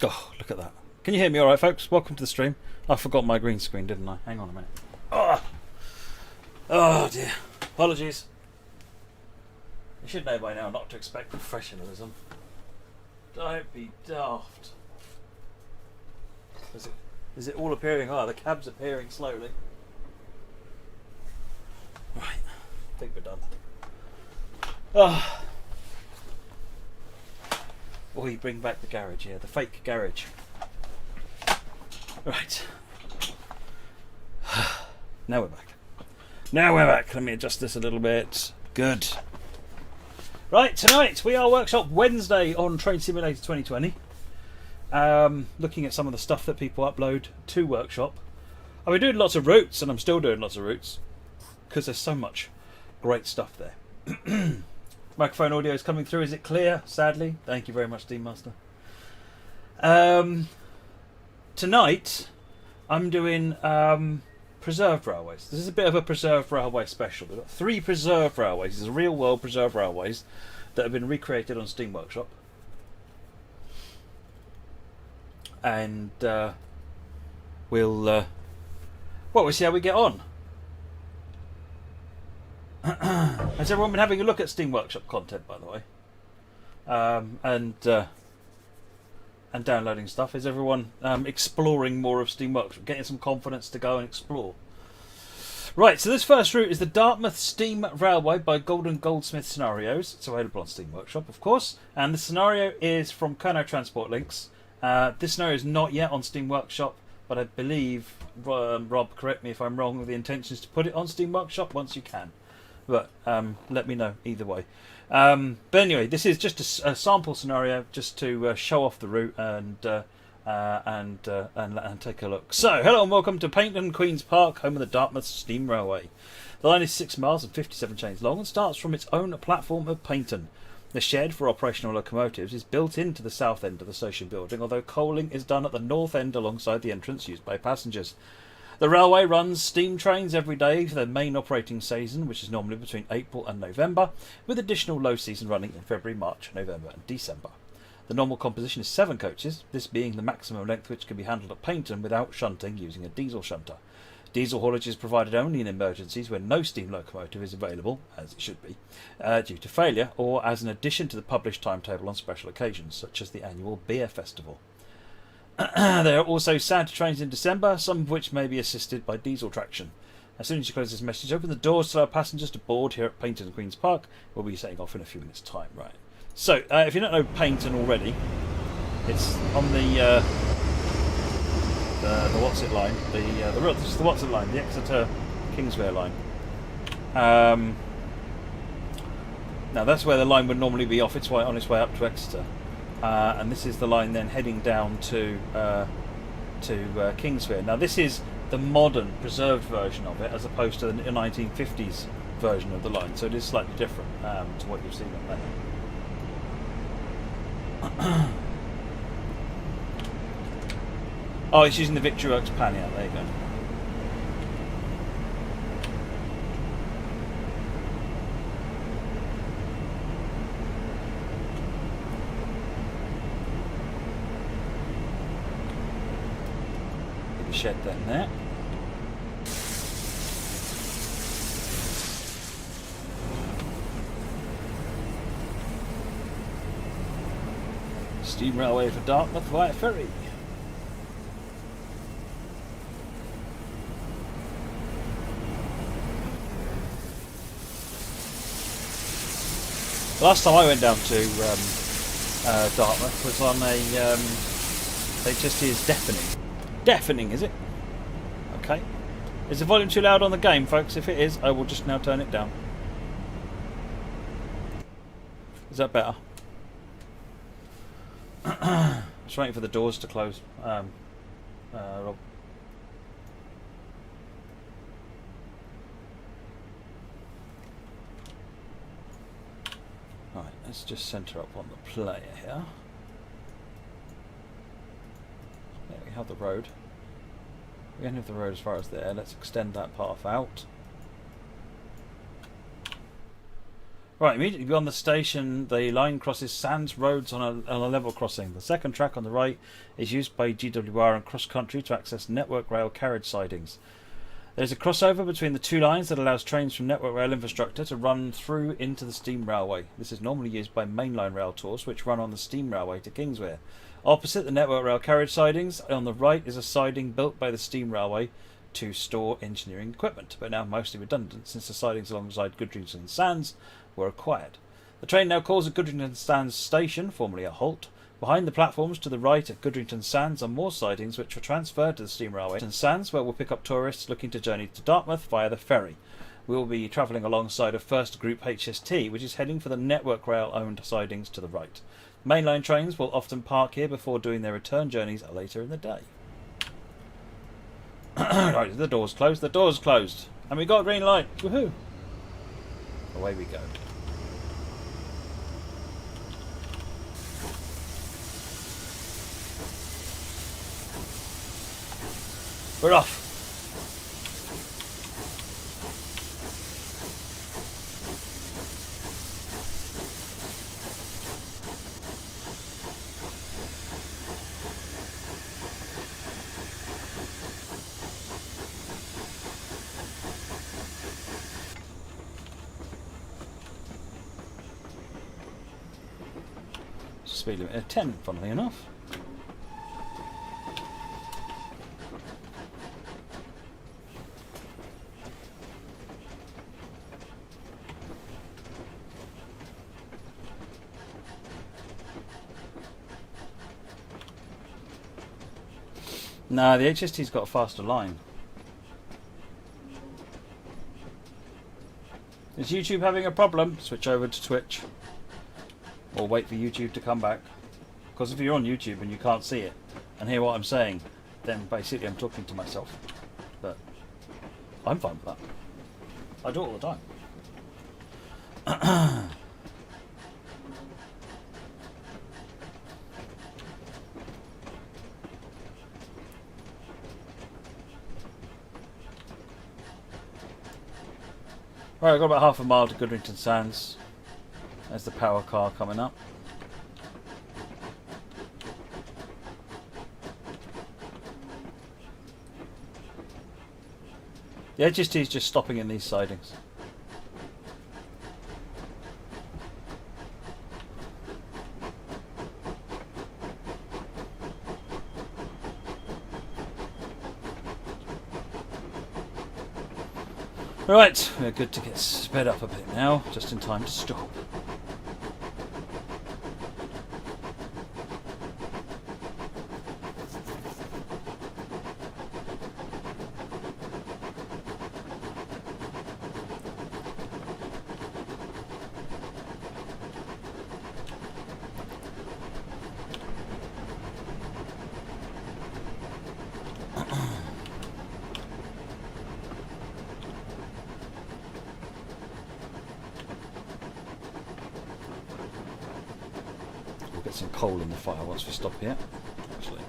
Oh, look at that. Can you hear me all right, folks? Welcome to the stream. I forgot my green screen, didn't I? Hang on a minute. Oh dear. Apologies. You should know by now not to expect professionalism. Don't be daft. Is it all appearing? Oh, the cab's appearing slowly. Right. I think we're done. Oh. Or you bring back the garage, yeah, the fake garage. Right. Now we're back. Let me adjust this a little bit. Good. Right, tonight we are Workshop Wednesday on Train Simulator 2020. Looking at some of the stuff that people upload to Workshop. I've been doing lots of routes, and I'm still doing lots of routes, because there's so much great stuff there. Microphone audio is coming through. Is it clear? Sadly. Thank you very much, Steam Master. Tonight, I'm doing preserved railways. This is a bit of a preserved railway special. We've got 3 preserved railways. These are real-world preserved railways that have been recreated on Steam Workshop. And we'll see how we get on. Has everyone been having a look at Steam Workshop content, by the way? And downloading stuff? Is everyone exploring more of Steam Workshop, getting some confidence to go and explore? Right, so this first route is the Dartmouth Steam Railway by Goldsmith Scenarios. It's available on Steam Workshop, of course. And the scenario is from Kerno Transport Links. This scenario is not yet on Steam Workshop, but I believe, Rob, correct me if I'm wrong, the intention is to put it on Steam Workshop once you can. But let me know either way. But anyway, this is just a sample scenario, just to show off the route and take a look. So, hello and welcome to Paignton Queen's Park, home of the Dartmouth Steam Railway. The line is 6 miles and 57 chains long and starts from its own platform of Paignton. The shed for operational locomotives is built into the south end of the station building, although coaling is done at the north end alongside the entrance used by passengers. The railway runs steam trains every day for their main operating season, which is normally between April and November, with additional low season running in February, March, November and December. The normal composition is 7 coaches, this being the maximum length which can be handled at Paignton without shunting using a diesel shunter. Diesel haulage is provided only in emergencies when no steam locomotive is available, as it should be, due to failure, or as an addition to the published timetable on special occasions, such as the annual beer festival. There are also Santa trains in December, some of which may be assisted by diesel traction. As soon as you close this message, open the doors to allow passengers to board here at Paignton Queen's Park. We'll be setting off in a few minutes' time. Right. So, if you don't know Paignton already, it's on the what's it line? The what's it line? The Exeter Kingsware line. Now that's where the line would normally be on its way up to Exeter. And this is the line then heading down to Kingsware. Now this is the modern preserved version of it, as opposed to the 1950s version of the line, so it is slightly different to what you've seen up there. Oh, it's using the Victory Works pan, yeah, there you go. Shed then there. Steam railway for Dartmouth via ferry. The last time I went down to Dartmouth was on a HST deafening. Deafening, is it? Okay. Is the volume too loud on the game, folks? If it is, I will just now turn it down. Is that better? Just waiting for the doors to close. Rob. Right, let's just centre up on the player here. There we have the road. We don't have the road as far as there. Let's extend that path out. Right, immediately beyond the station, the line crosses sands roads on a level crossing. The second track on the right is used by GWR and Cross Country to access Network Rail carriage sidings. There is a crossover between the two lines that allows trains from Network Rail infrastructure to run through into the steam railway. This is normally used by mainline rail tours, which run on the steam railway to Kingsware. Opposite the Network Rail carriage sidings, on the right is a siding built by the steam railway to store engineering equipment, but now mostly redundant since the sidings alongside Goodrington Sands were acquired. The train now calls at Goodrington Sands Station, formerly a halt. Behind the platforms to the right at Goodrington Sands are more sidings which were transferred to the steam railway and Sands, where we'll pick up tourists looking to journey to Dartmouth via the ferry. We will be travelling alongside a first group HST, which is heading for the Network Rail owned sidings to the right. Mainline trains will often park here before doing their return journeys later in the day. Right, the door's closed. The door's closed. And we got a green light. Woohoo! Away we go. We're off. Speed limit of 10, funnily enough. No, the HST's got a faster line. Is YouTube having a problem? Switch over to Twitch. Or wait for YouTube to come back. Because if you're on YouTube and you can't see it and hear what I'm saying, then basically I'm talking to myself. But I'm fine with that. I do it all the time. Right, I've got about half a mile to Goodrington Sands. There's the power car coming up. The HST is just stopping in these sidings. Right, we're good to get sped up a bit now, just in time to stop. We'll get some coal in the fire once we stop here, actually.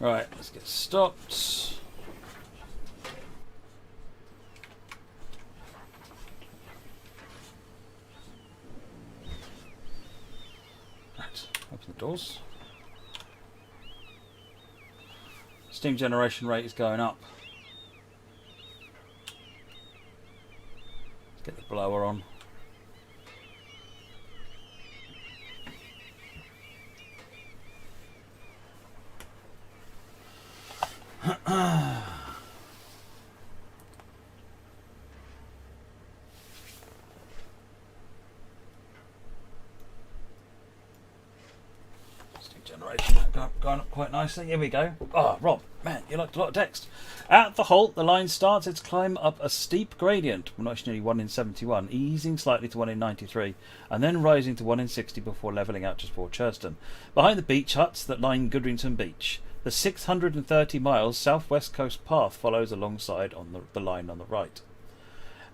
Right, let's get stopped. Right, open the doors. Steam generation rate is going up. Let's get the blower on. generation going up quite nicely. Here we go. Oh, Rob, man, you liked a lot of text. At the halt, the line starts its climb up a steep gradient, originally 1 in 71, easing slightly to 1 in 93, and then rising to 1 in 60 before levelling out just before Churston. Behind the beach huts that line Goodrington Beach, the 630 miles southwest coast path follows alongside on the line on the right.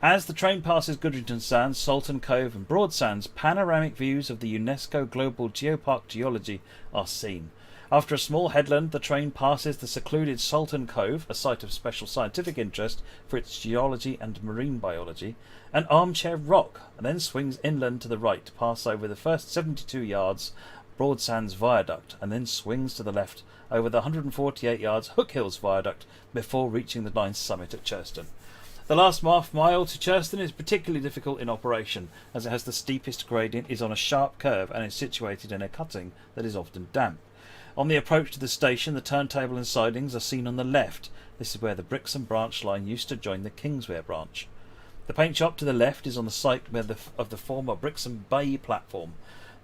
As the train passes Goodrington Sands, Sultan Cove and Broad Sands, panoramic views of the UNESCO Global Geopark geology are seen. After a small headland, the train passes the secluded Sultan Cove, a site of special scientific interest for its geology and marine biology, and Armchair Rock, and then swings inland to the right to pass over the first 72 yards Broad Sands Viaduct, and then swings to the left over the 148 yards Hook Hills Viaduct before reaching the line's summit at Churston. The last half mile to Churston is particularly difficult in operation, as it has the steepest gradient, is on a sharp curve, and is situated in a cutting that is often damp. On the approach to the station, the turntable and sidings are seen on the left. This is where the Brixham branch line used to join the Kingsware branch. The paint shop to the left is on the site of the former Brixham Bay platform.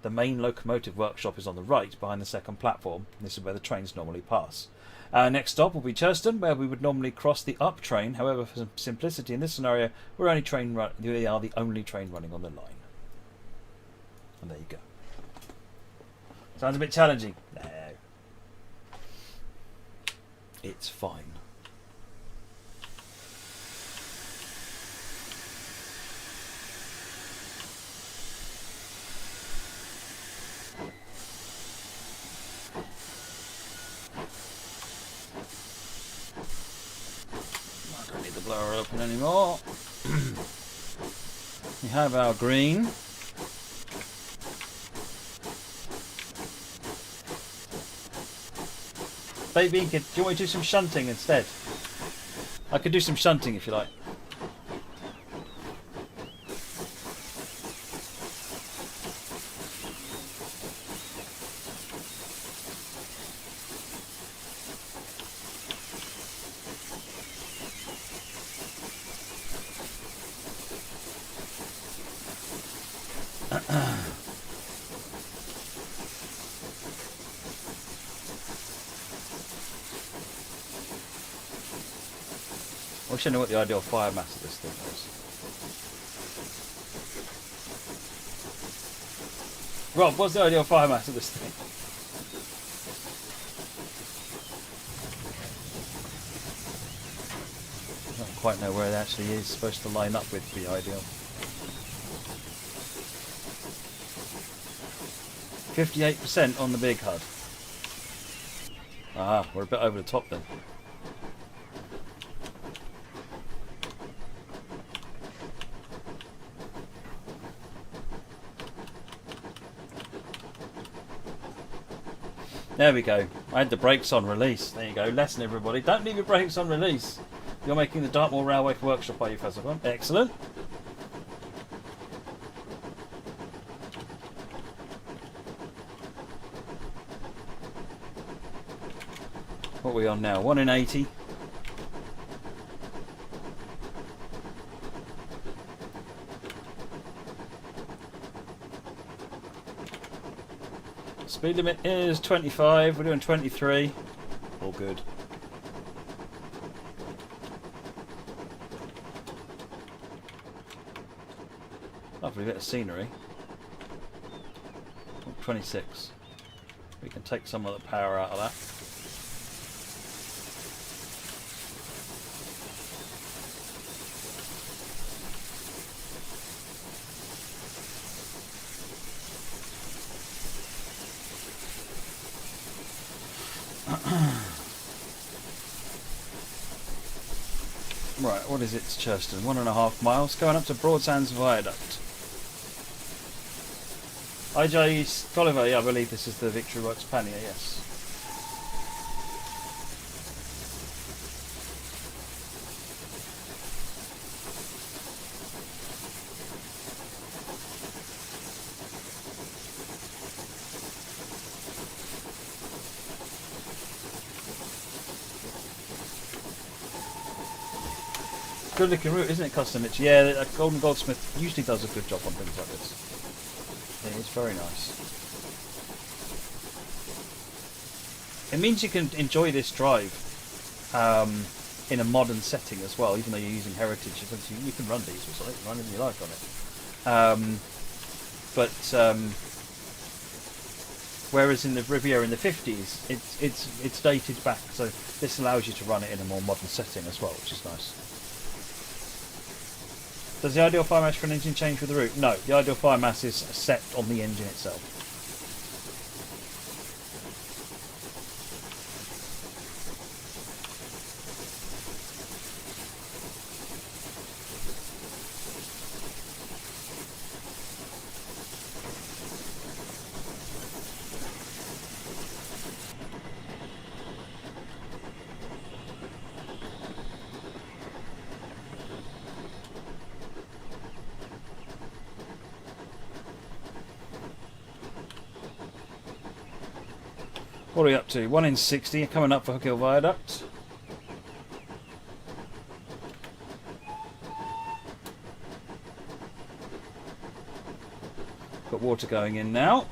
The main locomotive workshop is on the right, behind the second platform. This is where the trains normally pass. Our next stop will be Churston, where we would normally cross the up train. However, for simplicity in this scenario, we are the only train running on the line. And there you go. Sounds a bit challenging. No. It's fine. Blower open anymore. We have our green. Baby, do you want me to do some shunting instead? I could do some shunting if you like. I wish I knew what the ideal fire mass of this thing was. Rob, what's the ideal fire mass of this thing? I don't quite know where it actually is supposed to line up with the ideal. 58% on the big HUD. Ah, we're a bit over the top then. There we go. I had the brakes on release. There you go. Lesson, everybody. Don't leave your brakes on release. You're making the Dartmouth Railway Workshop, are you, Festival? Excellent. What are we on now? 1 in 80. Speed limit is 25, we're doing 23. All good. Lovely bit of scenery. 26. We can take some of the power out of that. Right, what is it to Churston? 1.5 miles, going up to Broadsands Viaduct. IJ Oliver, yeah, I believe this is the Victory Works pannier, yes. Good looking route, isn't it, custom? It's, yeah, Goldsmith usually does a good job on things like this. Yeah, it's very nice. It means you can enjoy this drive in a modern setting as well, even though you're using heritage. You can run diesels on it, run anything you like on it. Whereas in the Riviera in the 50s, it's dated back, so this allows you to run it in a more modern setting as well, which is nice. Does the ideal fire mass for an engine change with the route? No, the ideal fire mass is set on the engine itself. What are we up to? 1 in 60, coming up for Hook Hill Viaduct. Got water going in now.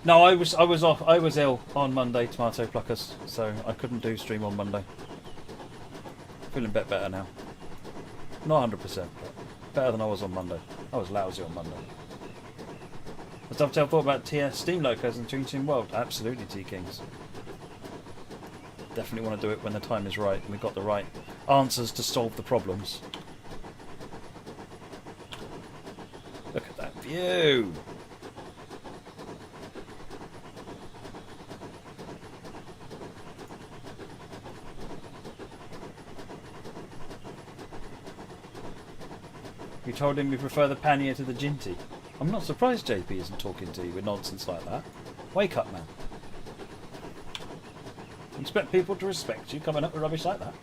No, I was off. I was ill on Monday, tomato pluckers, so I couldn't do stream on Monday. Feeling a bit better now. Not 100%, but better than I was on Monday. I was lousy on Monday. Has Dovetail thought about TS steam locos and Changing World? Absolutely, T-Kings. Definitely want to do it when the time is right and we've got the right answers to solve the problems. Look at that view! You told him we prefer the pannier to the ginty. I'm not surprised JP isn't talking to you with nonsense like that. Wake up, man. You expect people to respect you coming up with rubbish like that?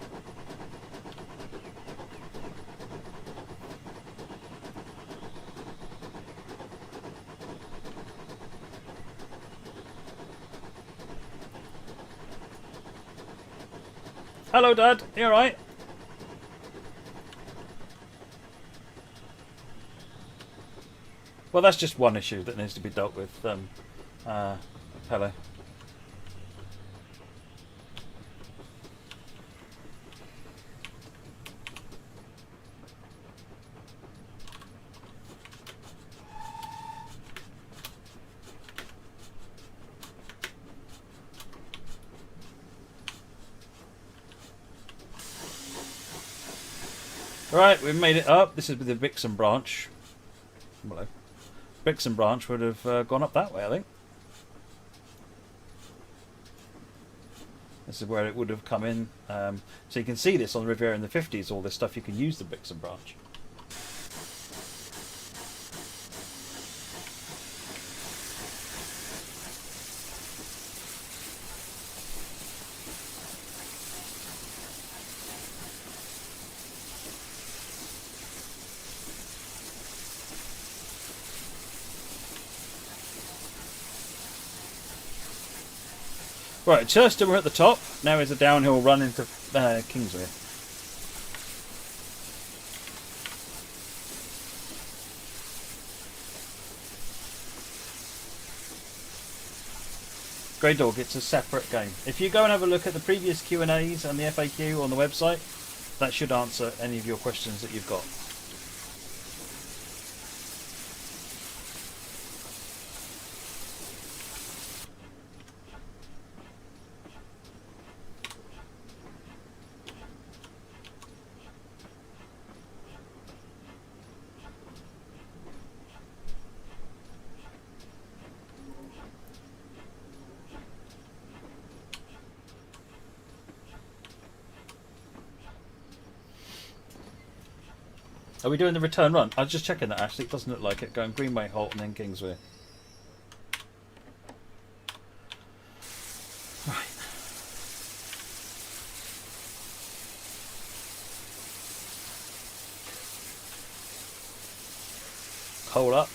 Hello, Dad. You alright? Well, that's just one issue that needs to be dealt with. Hello. Right, we've made it up. This is with the Vixen branch. Hello. Vixen branch would have gone up that way, I think. This is where it would have come in. So you can see this on the Riviera in the 50s, all this stuff you can use the Vixen branch. Right, Chester, we're at the top. Now is a downhill run into Kingsway. Grey Dog, it's a separate game. If you go and have a look at the previous Q&As and the FAQ on the website, that should answer any of your questions that you've got. Are we doing the return run? I was just checking that actually. It doesn't look like it. Going Greenway, Holt and then Kingsway. Right. Hold up.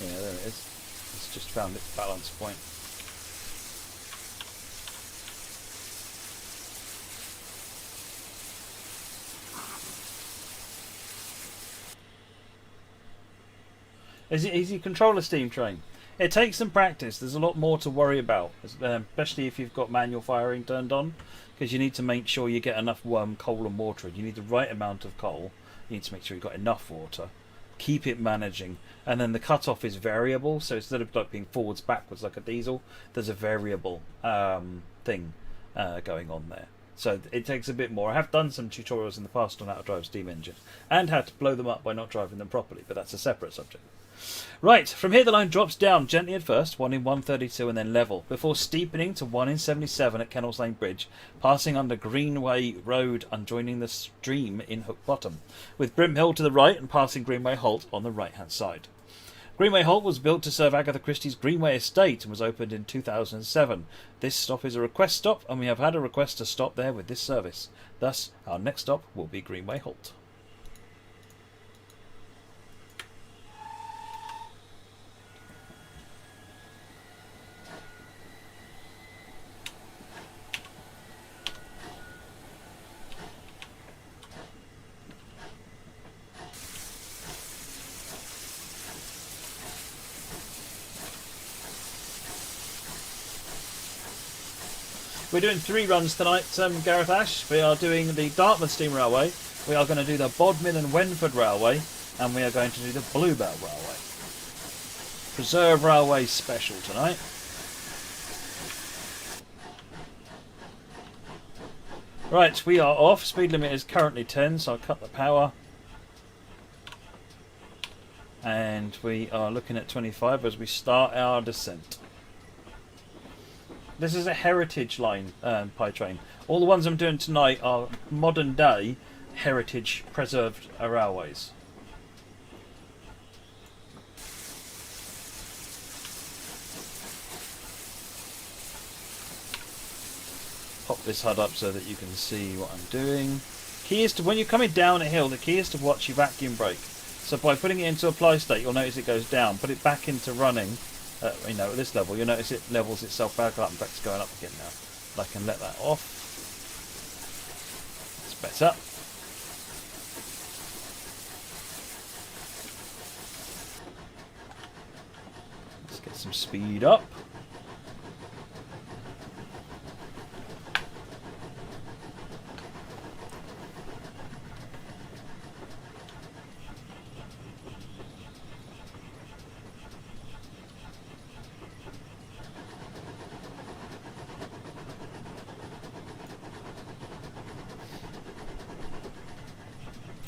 Yeah, there it is. It's just found its balance point. Is it easy to control a steam train? It takes some practice. There's a lot more to worry about, especially if you've got manual firing turned on, because you need to make sure you get enough coal and water. You need the right amount of coal. You need to make sure you've got enough water. Keep it managing, and then the cutoff is variable. So instead of like being forwards backwards like a diesel, there's a variable thing going on there. So it takes a bit more. I have done some tutorials in the past on how to drive steam engines and how to blow them up by not driving them properly, but that's a separate subject. Right, from here the line drops down gently at first, 1 in 132 and then level, before steepening to 1 in 77 at Kennels Lane Bridge, passing under Greenway Road and joining the stream in Hook Bottom, with Brimhill to the right and passing Greenway Halt on the right hand side. Greenway Halt was built to serve Agatha Christie's Greenway estate and was opened in 2007. This stop is a request stop, and we have had a request to stop there with this service. Thus, our next stop will be Greenway Halt. We're doing 3 runs tonight, Gareth Ash. We are doing the Dartmouth Steam Railway, we are going to do the Bodmin and Wenford Railway, and we are going to do the Bluebell Railway. Preserve Railway special tonight. Right, we are off. Speed limit is currently 10, so I'll cut the power. And we are looking at 25 as we start our descent. This is a heritage line pie train. All the ones I'm doing tonight are modern day heritage preserved railways. Pop this HUD up so that you can see what I'm doing. Key is to, when you're coming down a hill, the key is to watch your vacuum brake. So by putting it into apply state, you'll notice it goes down. Put it back into running. At this level, you'll notice it levels itself back up. In fact, it's going up again now. I can let that off. It's better. Let's get some speed up.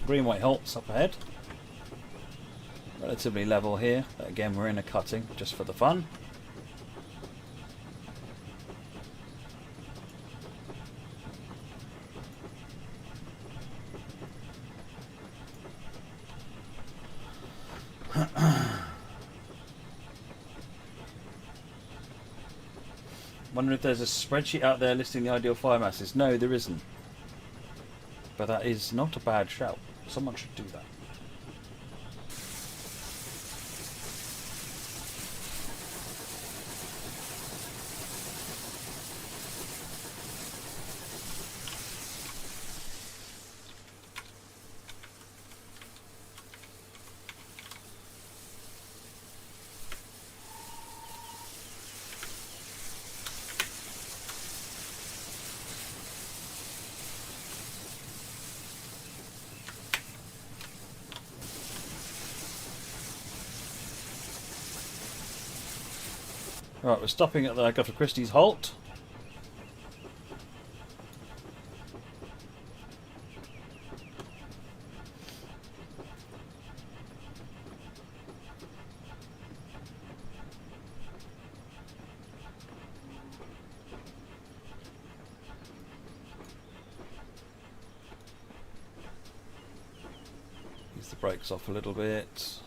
Greenway Halt's up ahead. Relatively level here. But again, we're in a cutting just for the fun. Wonder if there's a spreadsheet out there listing the ideal fire masses. No, there isn't. But that is not a bad shout. Someone should do that. Right, we're stopping at the Agatha Christie's Halt. Ease the brakes off a little bit.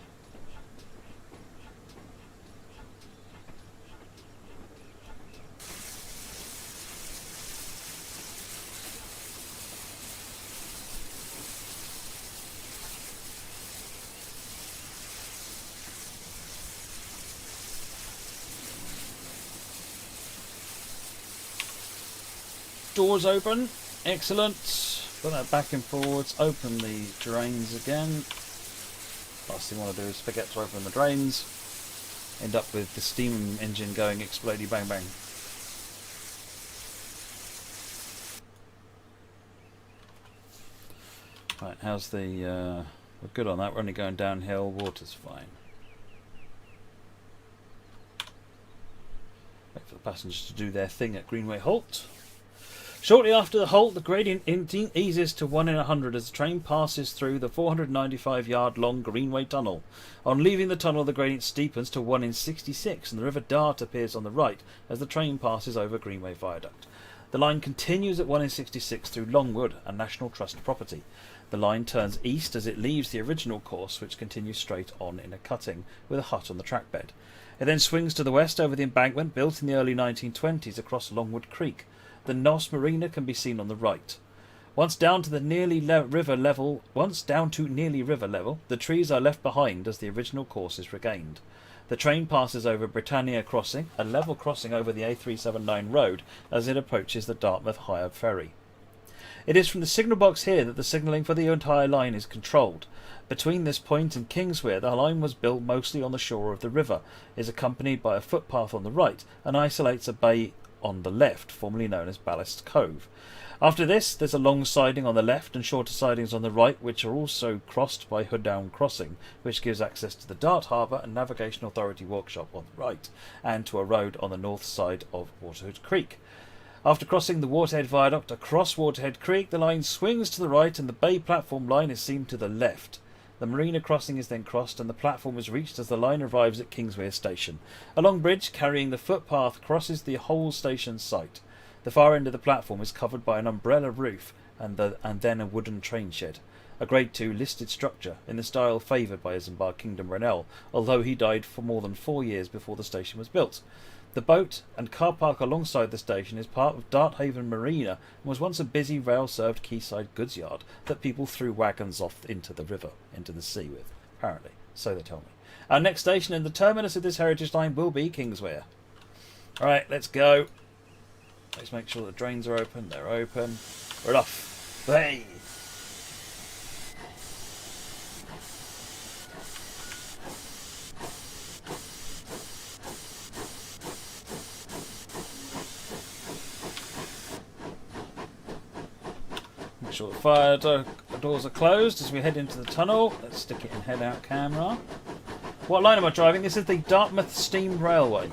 Doors open. Excellent. Put that back and forwards. Open the drains again. Last thing I want to do is forget to open the drains. End up with the steam engine going explodey bang bang. Right, how's the... we're good on that. We're only going downhill. Water's fine. Wait for the passengers to do their thing at Greenway Halt. Shortly after the halt, the gradient eases to 1 in 100 as the train passes through the 495-yard long Greenway Tunnel. On leaving the tunnel, the gradient steepens to 1 in 66 and the River Dart appears on the right as the train passes over Greenway Viaduct. The line continues at 1 in 66 through Longwood, a National Trust property. The line turns east as it leaves the original course, which continues straight on in a cutting with a hut on the track bed. It then swings to the west over the embankment built in the early 1920s across Longwood Creek. The Nos Marina can be seen on the right. Once down to nearly river level, the trees are left behind as the original course is regained. The train passes over Britannia Crossing, a level crossing over the A379 road, as it approaches the Dartmouth Higher Ferry. It is from the signal box here that the signalling for the entire line is controlled. Between this point and Kingsware, the line was built mostly on the shore of the river, is accompanied by a footpath on the right, and isolates a bay on the left, formerly known as Ballast Cove. After this, there's a long siding on the left and shorter sidings on the right, which are also crossed by Hooddown Crossing, which gives access to the Dart Harbour and Navigation Authority workshop on the right, and to a road on the north side of Waterhood Creek. After crossing the Waterhead Viaduct across Waterhead Creek, the line swings to the right and the bay platform line is seen to the left. The marina crossing is then crossed and the platform is reached as the line arrives at Kingsway Station. A long bridge carrying the footpath crosses the whole station site. The far end of the platform is covered by an umbrella roof and then a wooden train shed, a Grade 2 listed structure in the style favoured by Isambard Kingdom Brunel, although he died for more than 4 years before the station was built. The boat and car park alongside the station is part of Darthaven Marina and was once a busy rail-served quayside goods yard that people threw wagons off into the river, into the sea with, apparently, so they tell me. Our next station and the terminus of this heritage line will be Kingsware. Alright, let's go. Let's make sure the drains are open. They're open. We're off. Hey! Make sure the fire doors are closed as we head into the tunnel. Let's stick it in head-out camera. What line am I driving? This is the Dartmouth Steam Railway.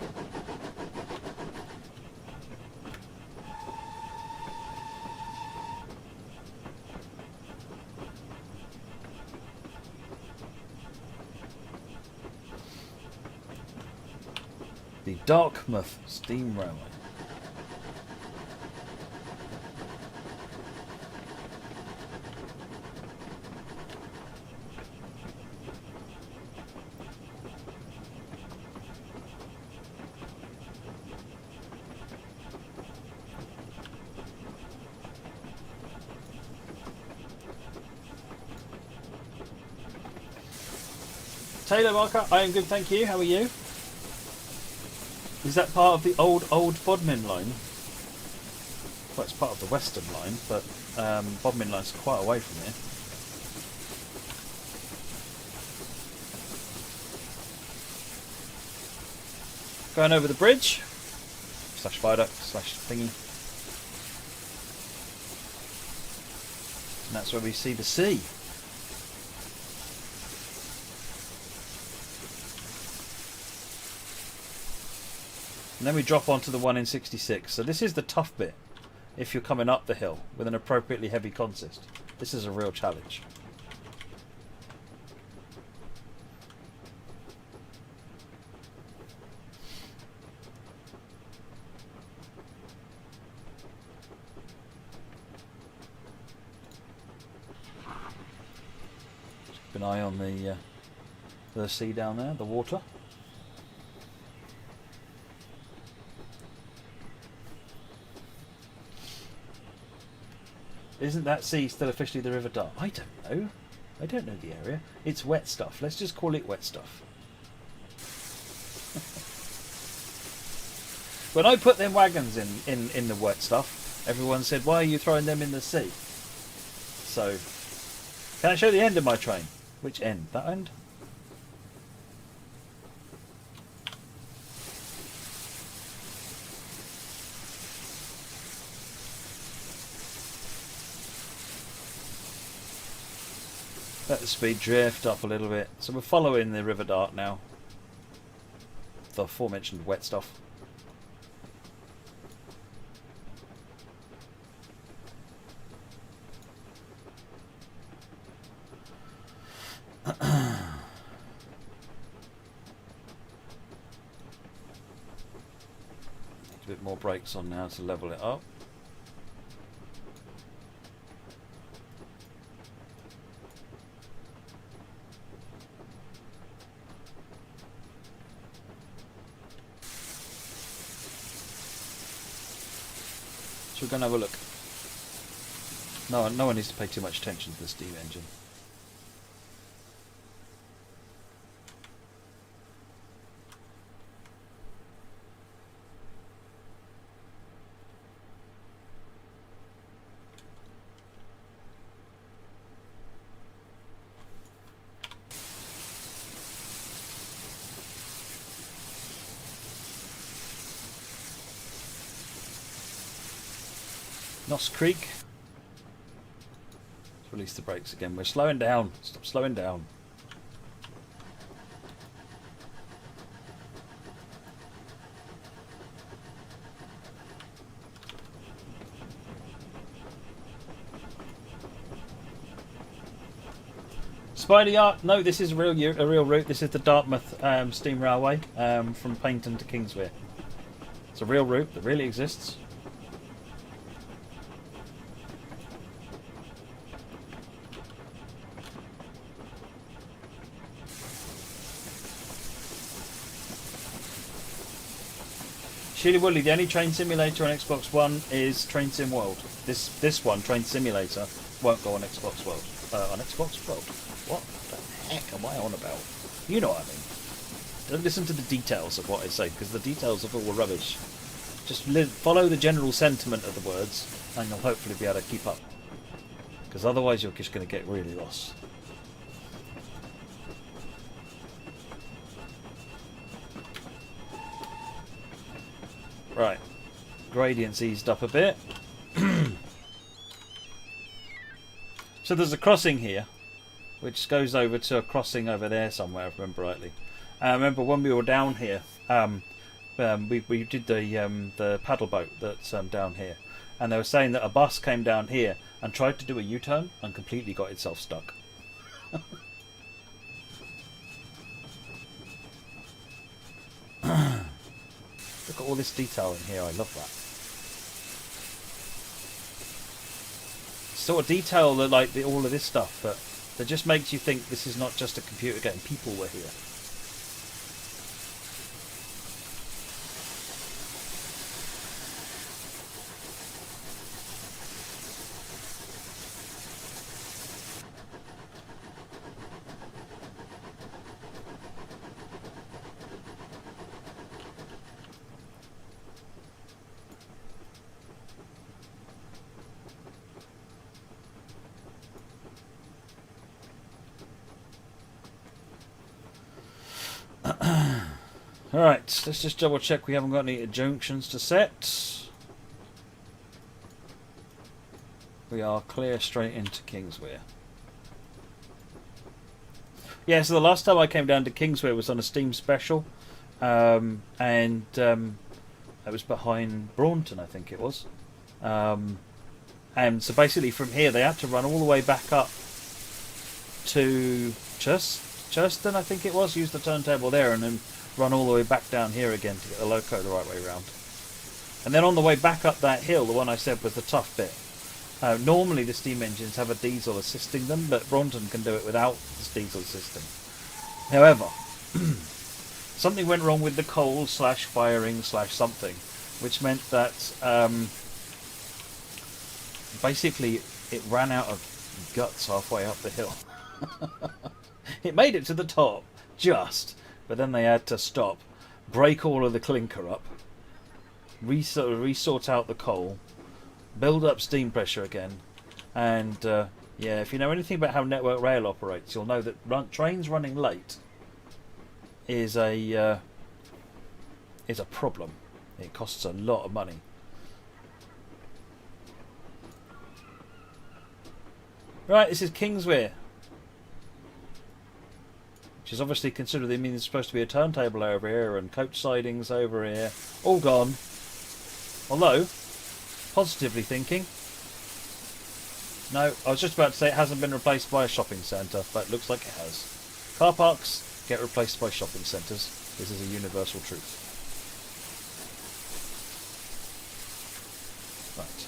The Dartmouth Steam Railway. Taylor Marker, I am good, thank you. How are you? Is that part of the old Bodmin line? Well, it's part of the Western line, but Bodmin line's quite away from here. Going over the bridge, / viaduct / thingy. And that's where we see the sea. And then we drop onto the 1 in 66. So this is the tough bit if you're coming up the hill with an appropriately heavy consist. This is a real challenge. Keep an eye on the sea down there, the water. Isn't that sea still officially the River Dart? I don't know. I don't know the area. It's wet stuff. Let's just call it wet stuff. When I put them wagons in the wet stuff, everyone said, why are you throwing them in the sea? So, can I show the end of my train? Which end? That end? Let the speed drift up a little bit. So we're following the River Dart now. The aforementioned wet stuff. Need a bit more brakes on now to level it up. So we're going to have a look. No one needs to pay too much attention to the steam engine. Noss Creek. Let's release the brakes again. We're slowing down. Stop slowing down. Spider Art. No, this is a real route. This is the Dartmouth steam railway from Paignton to Kingsware. It's a real route that really exists. Shirley Woodley, the only train simulator on Xbox One is Train Sim World. This one, Train Simulator, won't go on Xbox World. On Xbox World? What the heck am I on about? You know what I mean. Don't listen to the details of what I say, because the details of it all rubbish. Just follow the general sentiment of the words, and you'll hopefully be able to keep up. Because otherwise you're just going to get really lost. Right, gradient's eased up a bit. So there's a crossing here, which goes over to a crossing over there somewhere, if I remember rightly. I remember when we were down here, we did the paddle boat that's down here, and they were saying that a bus came down here and tried to do a U-turn and completely got itself stuck. Look at all this detail in here, I love that. Sort of detail that all of this stuff, but that just makes you think this is not just a computer game, people were here. Alright, let's just double check we haven't got any junctions to set. We are clear straight into Kingsware. Yeah, so the last time I came down to Kingsware was on a Steam special. And that was behind Braunton, I think it was. And so basically from here they had to run all the way back up to Churston, I think it was, use the turntable there and then run all the way back down here again to get the loco the right way around. And then on the way back up that hill, the one I said was the tough bit. Normally the steam engines have a diesel assisting them, but Braunton can do it without this diesel assisting. However, something went wrong with the coal / firing / something, which meant that basically it ran out of guts halfway up the hill. It made it to the top, just, but then they had to stop, break all of the clinker up, resort out the coal, build up steam pressure again, and yeah, if you know anything about how Network Rail operates, you'll know that trains running late is a problem. It costs a lot of money. Right, this is Kingsware, which is obviously considered. I mean, there's supposed to be a turntable over here and coach sidings over here, all gone. Although, positively thinking, no, I was just about to say it hasn't been replaced by a shopping centre, but it looks like it has. Car parks get replaced by shopping centres. This is a universal truth. Right.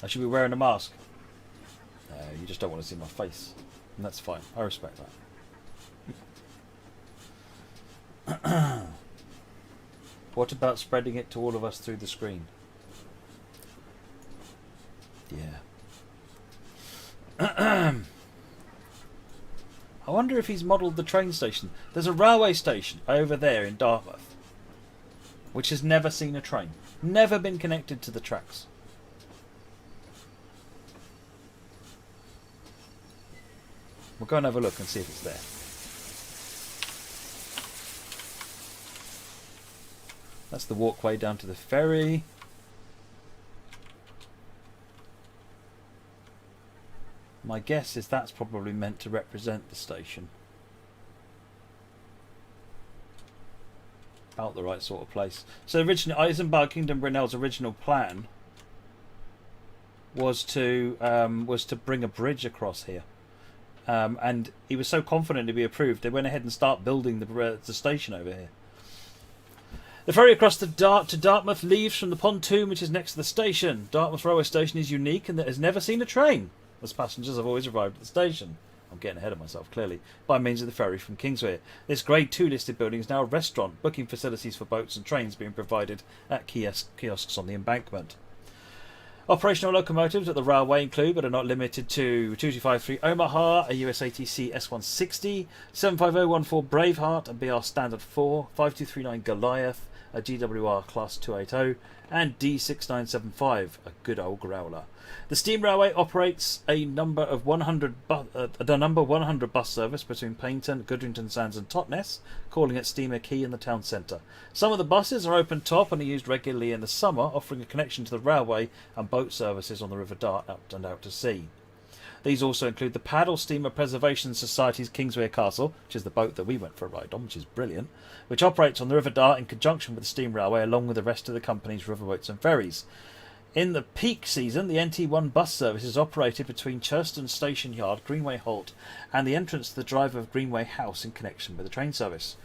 I should be wearing a mask. You just don't want to see my face. And that's fine. I respect that. What about spreading it to all of us through the screen? Yeah. I wonder if he's modelled the train station. There's a railway station over there in Dartmouth, which has never seen a train. Never been connected to the tracks. We'll go and have a look and see if it's there. That's the walkway down to the ferry. My guess is that's probably meant to represent the station. About the right sort of place. So originally, Eisenbach Kingdom Brunel's original plan was to bring a bridge across here. And he was so confident to be approved, they went ahead and start building the station over here. The ferry across the Dart to Dartmouth leaves from the pontoon which is next to the station. Dartmouth railway station is unique in that it has never seen a train, as passengers have always arrived at the station. I'm getting ahead of myself, clearly, by means of the ferry from Kingsway. This Grade 2 listed building is now a restaurant, booking facilities for boats and trains being provided at kiosks on the embankment. Operational locomotives at the railway include, but are not limited to, 2253 Omaha, a USATC S160, 75014 Braveheart, a BR Standard 4, 5239 Goliath, a GWR Class 280, and D6975, a good old growler. The steam railway operates a number 100 bus service between Paignton, Goodrington Sands and Totnes, calling at Steamer Quay in the town centre. Some of the buses are open top and are used regularly in the summer, offering a connection to the railway and boat services on the River Dart out to sea. These also include the Paddle Steamer Preservation Society's Kingsway Castle, which is the boat that we went for a ride on, which is brilliant, which operates on the River Dart in conjunction with the steam railway along with the rest of the company's riverboats and ferries. In the peak season, the NT1 bus service is operated between Churston Station Yard, Greenway Halt, and the entrance to the drive of Greenway House in connection with the train service.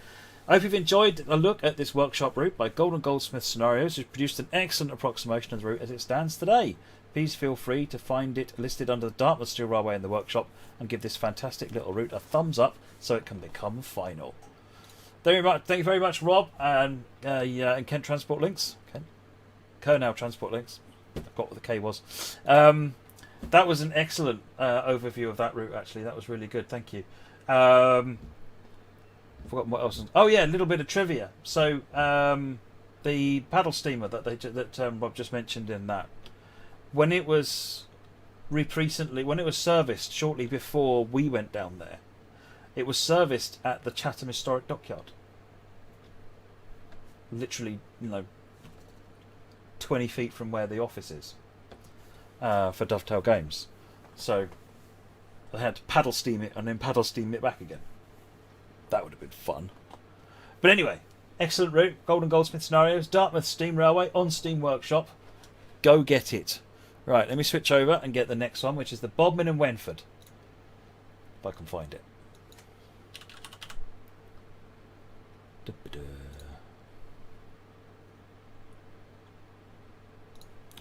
I hope you've enjoyed a look at this workshop route by Goldsmith Scenarios, who's produced an excellent approximation of the route as it stands today. Please feel free to find it listed under the Dartmouth Steel Railway in the workshop and give this fantastic little route a thumbs up so it can become final. Thank you very much, Rob, and Kent Transport Links. Kernow Transport Links. I forgot what the K was. That was an excellent overview of that route, actually. That was really good. Thank you. Forgotten what else. Oh, yeah, a little bit of trivia. So, the paddle steamer that Rob just mentioned in that, when it was serviced shortly before we went down there, it was serviced at the Chatham Historic Dockyard. Literally, 20 feet from where the office is for Dovetail Games. So they had to paddle steam it and then paddle steam it back again. That would have been fun. But anyway, excellent route. Goldsmith Scenarios, Dartmouth Steam Railway on Steam Workshop. Go get it. Right, let me switch over and get the next one, which is the Bodmin and Wenford. If I can find it.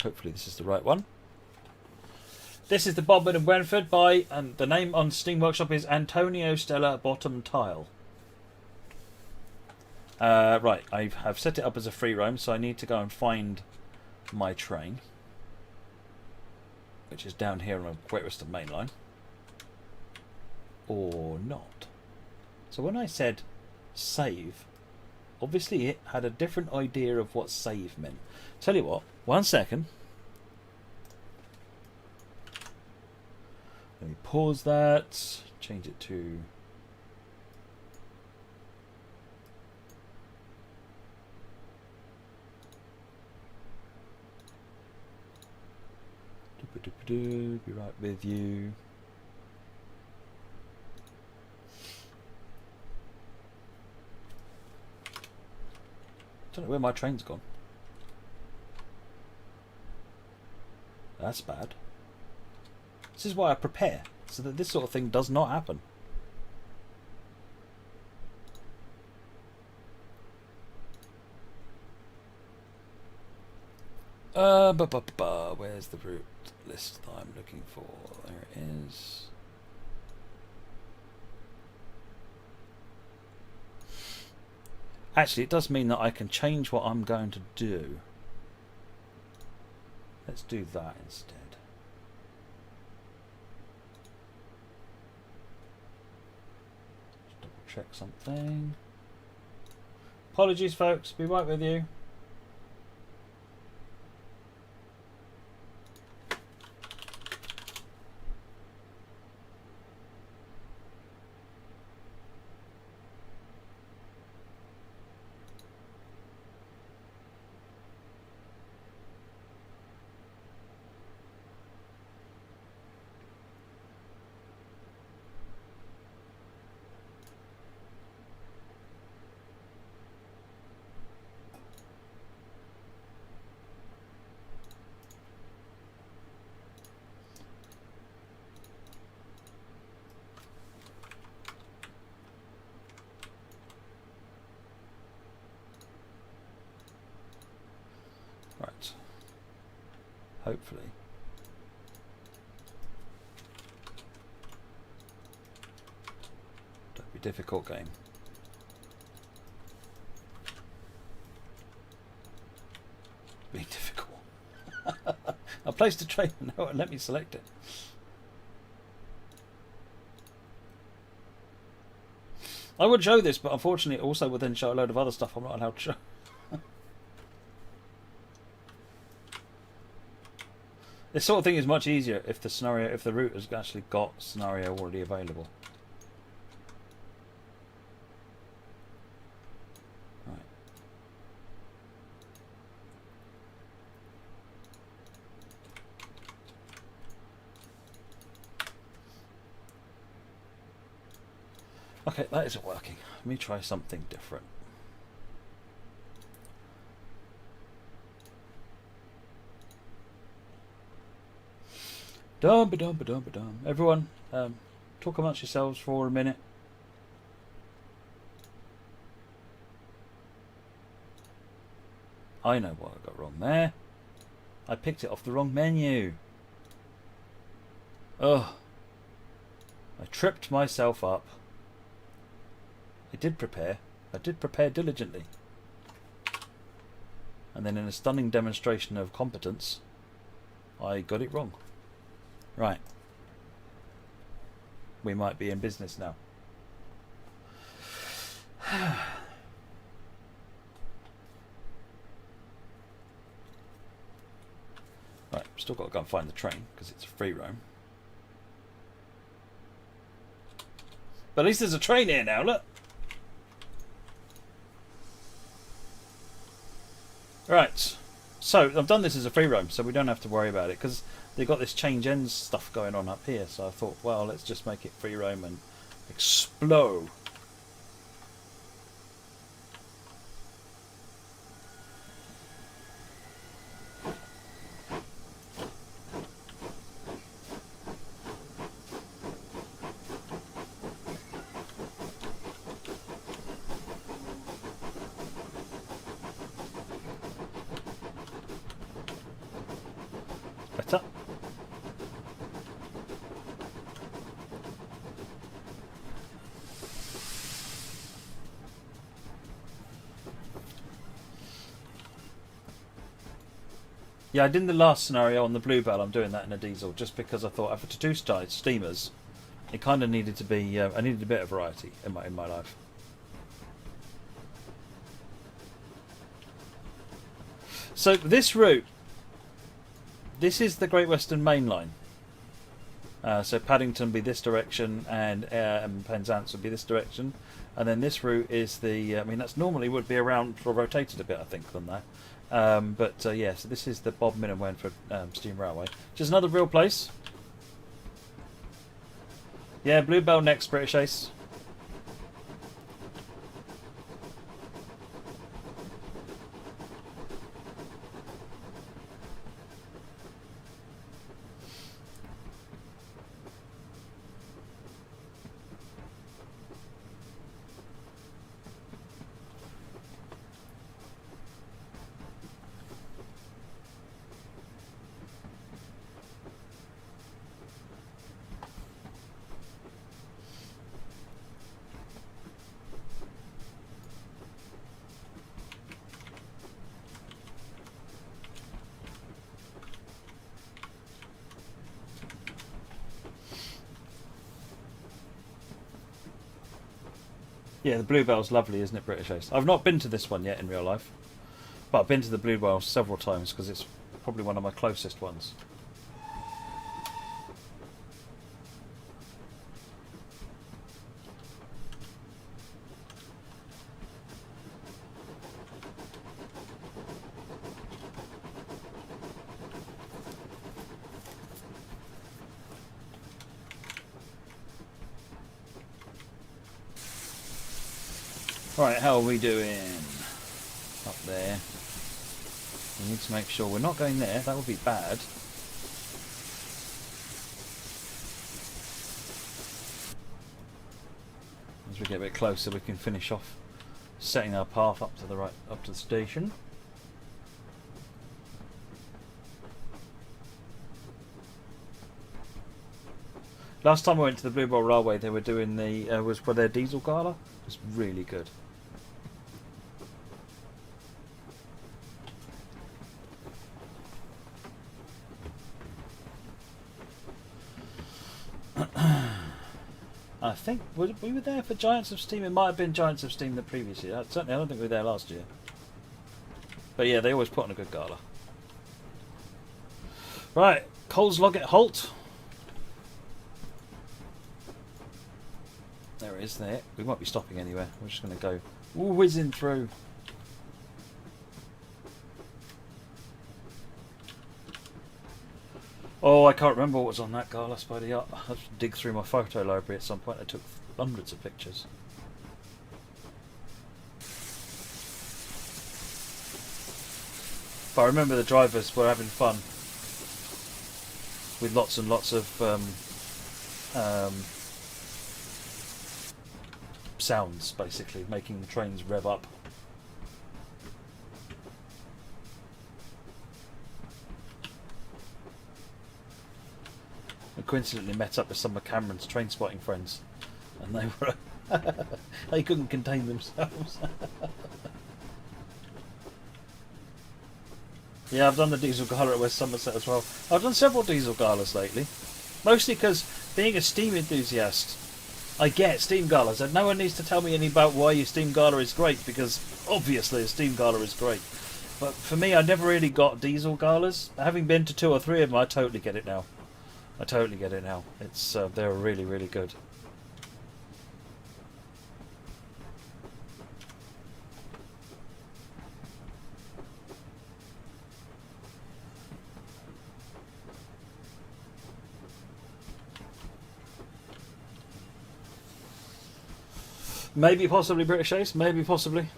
Hopefully this is the right one. This is the Bodmin and Wenford and the name on Steam Workshop is Antonio Stella Bottom Tile. Right, I have set it up as a free roam, so I need to go and find my train, which is down here on the Great Western Main Line, or not. So when I said save, obviously it had a different idea of what save meant. Tell you what, 1 second. Let me pause that, change it to be right with you. Don't know where my train's gone. That's bad. This is why I prepare, so that this sort of thing does not happen. Where's the route list that I'm looking for? There it is. Actually, it does mean that I can change what I'm going to do. Let's do that instead. Just double check something. Apologies, folks. Be right with you. Right. Hopefully. Don't be difficult, game. Be difficult. I placed a train and no one let me select it. I would show this, but unfortunately it also would then show a load of other stuff I'm not allowed to show. This sort of thing is much easier if the route has actually got scenario already available. Right. Okay, that isn't working. Let me try something different. Dum-ba-dum-ba-dum-ba-dum. Everyone, talk amongst yourselves for a minute. I know what I got wrong there. I picked it off the wrong menu. Ugh. I tripped myself up. I did prepare. I did prepare diligently. And then in a stunning demonstration of competence, I got it wrong. Right. We might be in business now. Right, still got to go and find the train because it's a free roam. But at least there's a train here now, look. Right. So I've done this as a free roam, so we don't have to worry about it because they've got this change ends stuff going on up here. So I thought, well, let's just make it free roam and explode. Better. Yeah, I did in the last scenario on the Bluebell. I'm doing that in a diesel just because I thought after two steamers, it kind of needed to be. I needed a bit of variety in my life. So this route, this is the Great Western Main Line. So Paddington would be this direction, and Penzance would be this direction, and then this route is the. I mean, that's normally would be around or rotated a bit, I think, than that. Yeah, so this is the Bob Min and Wenford Steam Railway, which is another real place. Yeah, Bluebell next, British Ace. Yeah, the Bluebell's lovely, isn't it, British Ace? I've not been to this one yet in real life, but I've been to the Bluebell several times because it's probably one of my closest ones. Right, how are we doing? Up there. We need to make sure we're not going there. That would be bad. As we get a bit closer, we can finish off setting our path up to the right, up to the station. Last time I went to the Bluebell Railway, they were doing the was for their diesel gala. It was really good. I think we were there for Giants of Steam. It might have been Giants of Steam the previous year. Certainly, I don't think we were there last year. But yeah, they always put on a good gala. Right, Coles Loggett Halt. There it is. There. We won't be stopping anywhere. We're just going to go whizzing through. Oh, I can't remember what was on that gala, Spidey. I'll have to dig through my photo library at some point. I took hundreds of pictures. But I remember the drivers were having fun with lots and lots of sounds, basically, making the trains rev up. I coincidentally met up with some of Cameron's train spotting friends, and they were they couldn't contain themselves. Yeah, I've done the diesel gala at West Somerset as well. I've done several diesel galas lately, mostly because being a steam enthusiast, I get steam galas, and no one needs to tell me any about why your steam gala is great, because obviously a steam gala is great. But for me, I never really got diesel galas. Having been to 2 or 3 of them, I totally get it now. I totally get it now. It's they're really, really good. Maybe possibly British Ace, maybe possibly.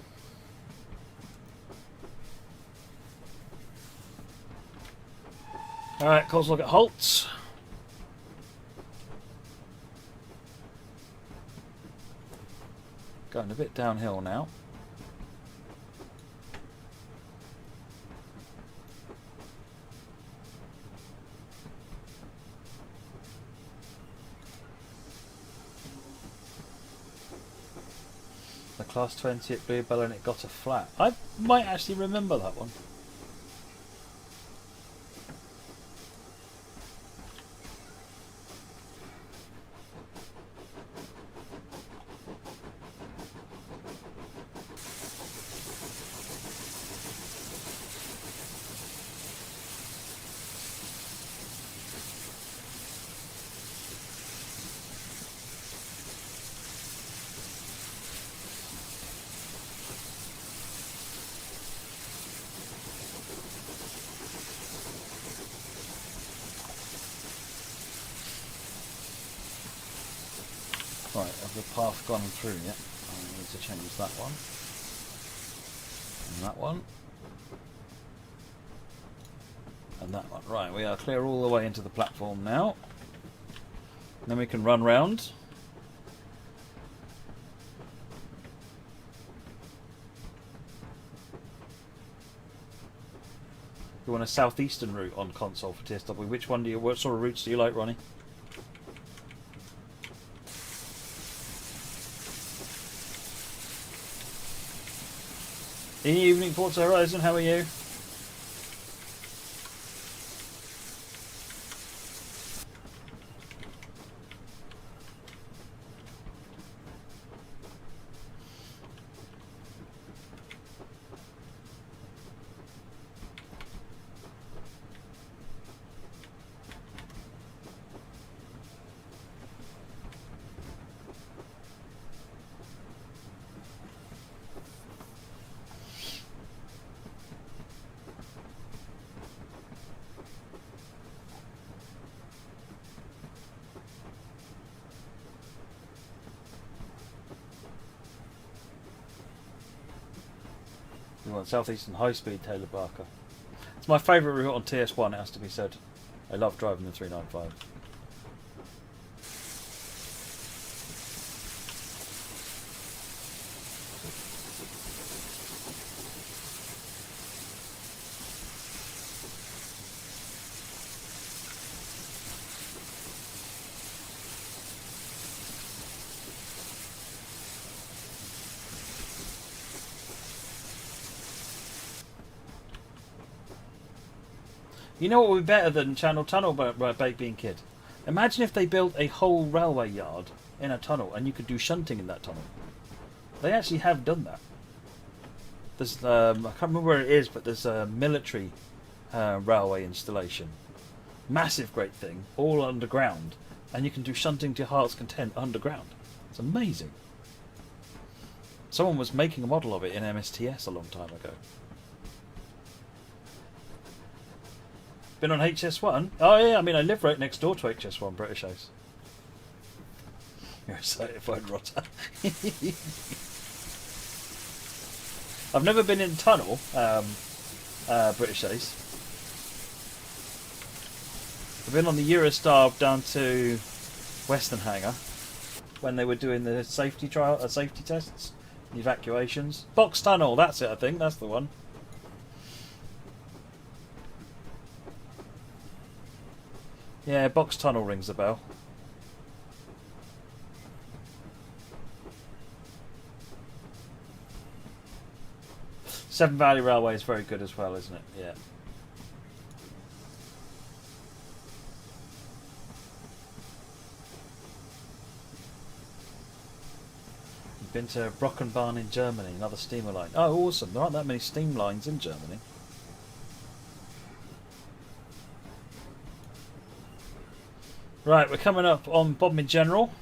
Alright, Coles Loggett Halt. Going a bit downhill now. The Class 20 at Bluebell and it got a flat. I might actually remember that one. Right, have the path gone through yet? I need to change that one. And that one. And that one. Right, we are clear all the way into the platform now. Then we can run round. You want a southeastern route on console for TSW. Which one do you? What sort of routes do you like, Ronnie? Evening, Forza Horizon. How are you? You want Southeastern High Speed, Taylor Barker. It's my favourite route on TS1, it has to be said. I love driving the 395. You know what would be better than Channel Tunnel by Baked Bean Kid? Imagine if they built a whole railway yard in a tunnel and you could do shunting in that tunnel. They actually have done that. There's I can't remember where it is, but there's a military railway installation. Massive great thing, all underground. And you can do shunting to your heart's content underground. It's amazing. Someone was making a model of it in MSTS a long time ago. Been on HS1? Oh yeah, I mean I live right next door to HS1 British House. You're a certified rotter. I've never been in tunnel, British Ace. I've been on the Eurostar down to Western Hangar when they were doing the safety tests, the evacuations. Box tunnel, that's it. I think that's the one. Yeah, Box Tunnel rings a bell. Severn Valley Railway is very good as well, isn't it? Yeah. You've been to Brockenbahn in Germany, another steamer line. Oh, awesome. There aren't that many steam lines in Germany. Right, we're coming up on Bodmin General.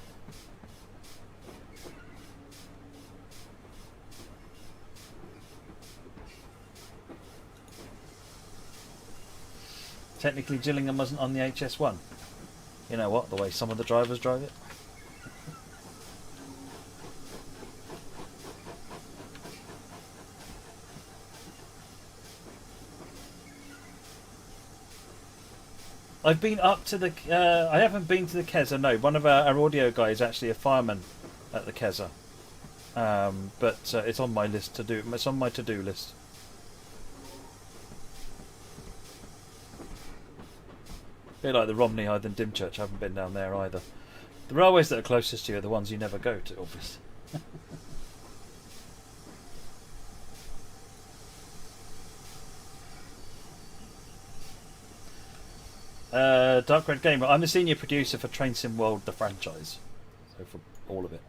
Technically, Gillingham wasn't on the HS1. You know what? The way some of the drivers drive it. I've been up to the... I haven't been to the Keza, no. One of our audio guys is actually a fireman at the Keza. But it's on my list to do. It's on my to-do list. A bit like the Romney Hythe and Dymchurch. I haven't been down there either. The railways that are closest to you are the ones you never go to, obviously. Dark Red Gamer. I'm a senior producer for Train Sim World, the franchise. So for all of it.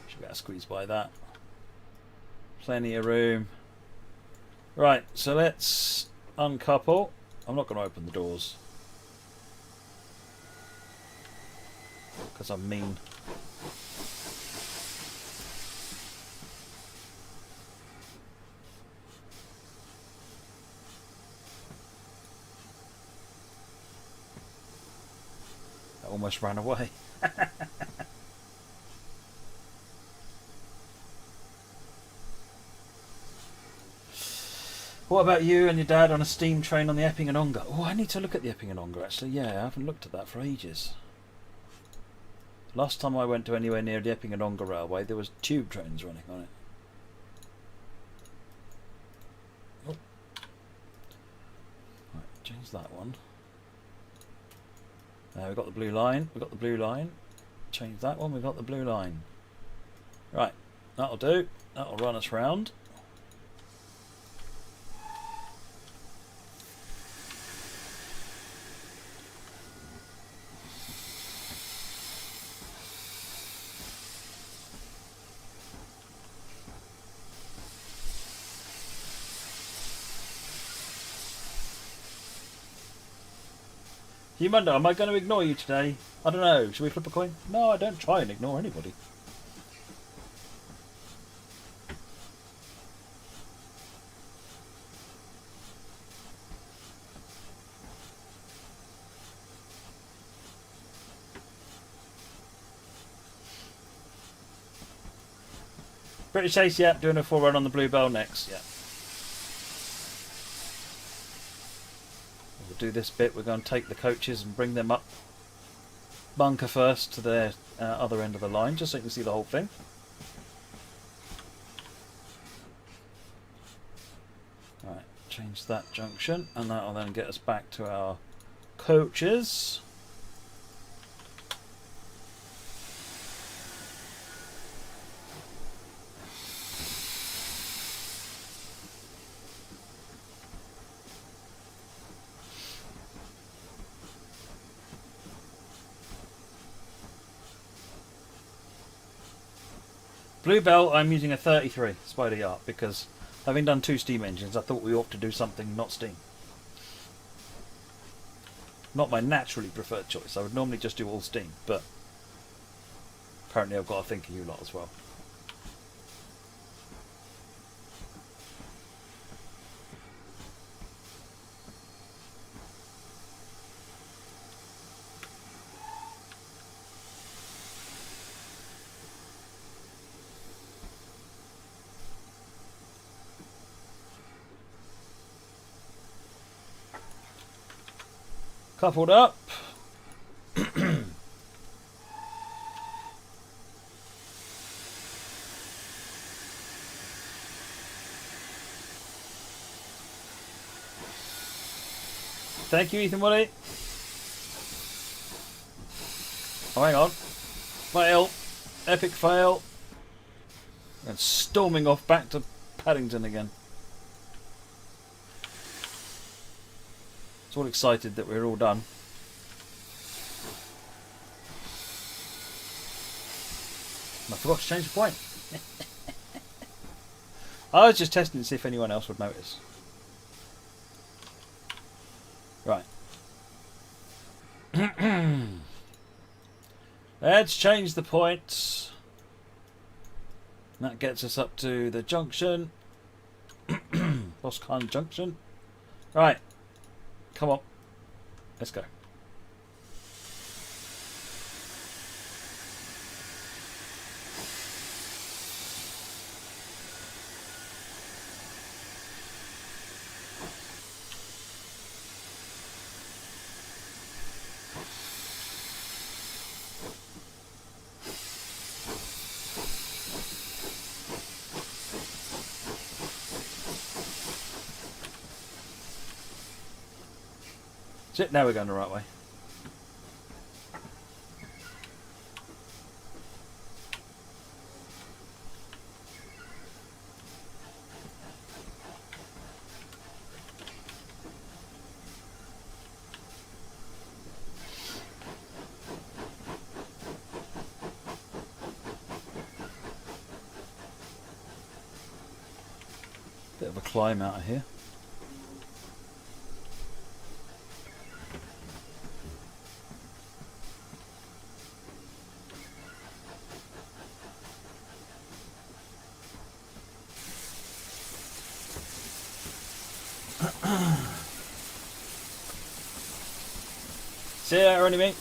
Should be able to squeeze by that. Plenty of room. Right, so let's uncouple. I'm not going to open the doors because I'm mean. I almost ran away. What about you and your dad on a steam train on the Epping and Ongar? Oh, I need to look at the Epping and Ongar actually. Yeah, I haven't looked at that for ages. Last time I went to anywhere near the Epping and Ongar railway, there was tube trains running on it. Oh. Right, change that one. We've got the blue line. We've got the blue line. Change that one. We've got the blue line. Right, that'll do. That'll run us round. You wonder, am I going to ignore you today? I don't know. Should we flip a coin? No, I don't try and ignore anybody. British Ace, yeah, doing a full run on the Bluebell next, yeah. We'll do this bit. We're going to take the coaches and bring them up bunker first to their other end of the line, just so you can see the whole thing. Right, change that junction, and that will then get us back to our coaches. Bluebell, I'm using a 33 Spider Yacht because having done 2 steam engines, I thought we ought to do something not steam. Not my naturally preferred choice. I would normally just do all steam, but apparently I've got to think of you lot as well. Coupled up. Thank you, Ethan Woody. Oh, hang on. Fail. Epic fail. And storming off back to Paddington again. All excited that we're all done. I forgot to change the point. I was just testing to see if anyone else would notice. Right. Let's change the points. That gets us up to the junction. Boscan Junction. Right. Come on. Let's go. That's it, now we're going the right way. Bit of a climb out of here. See ya, enemy.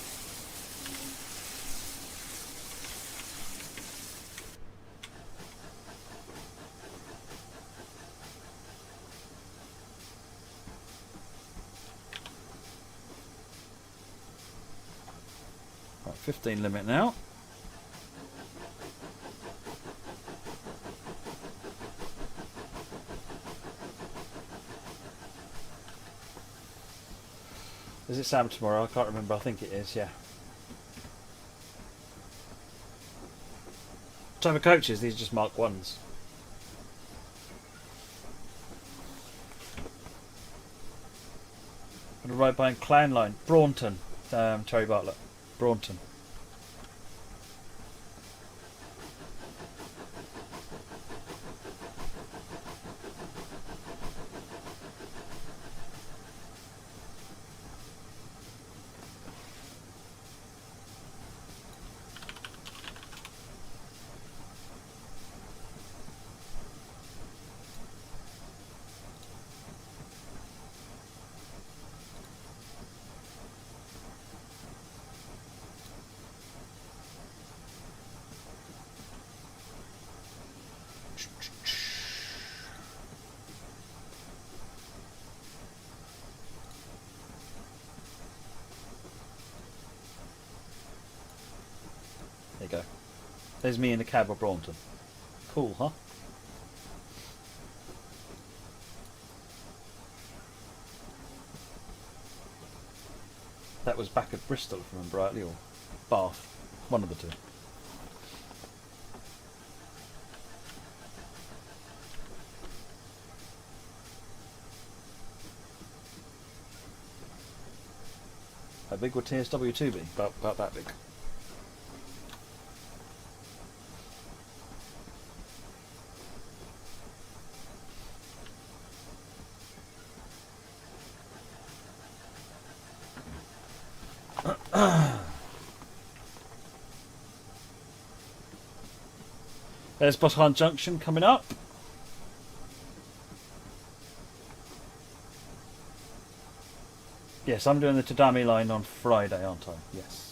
15 limit now. Is it Sam tomorrow? I can't remember. I think it is, yeah. Type of coaches, these are just Mark 1s. I'm going to ride by in Clown Line. Braunton. Terry Bartlett. Braunton. There you go. There's me in the cab of Braunton. Cool, huh? That was back at Bristol, if I remember rightly, or Bath. One of the two. How big would TS2020 be? About that big. There's Boshan Junction coming up. Yes, I'm doing the Tadami line on Friday, aren't I? Yes.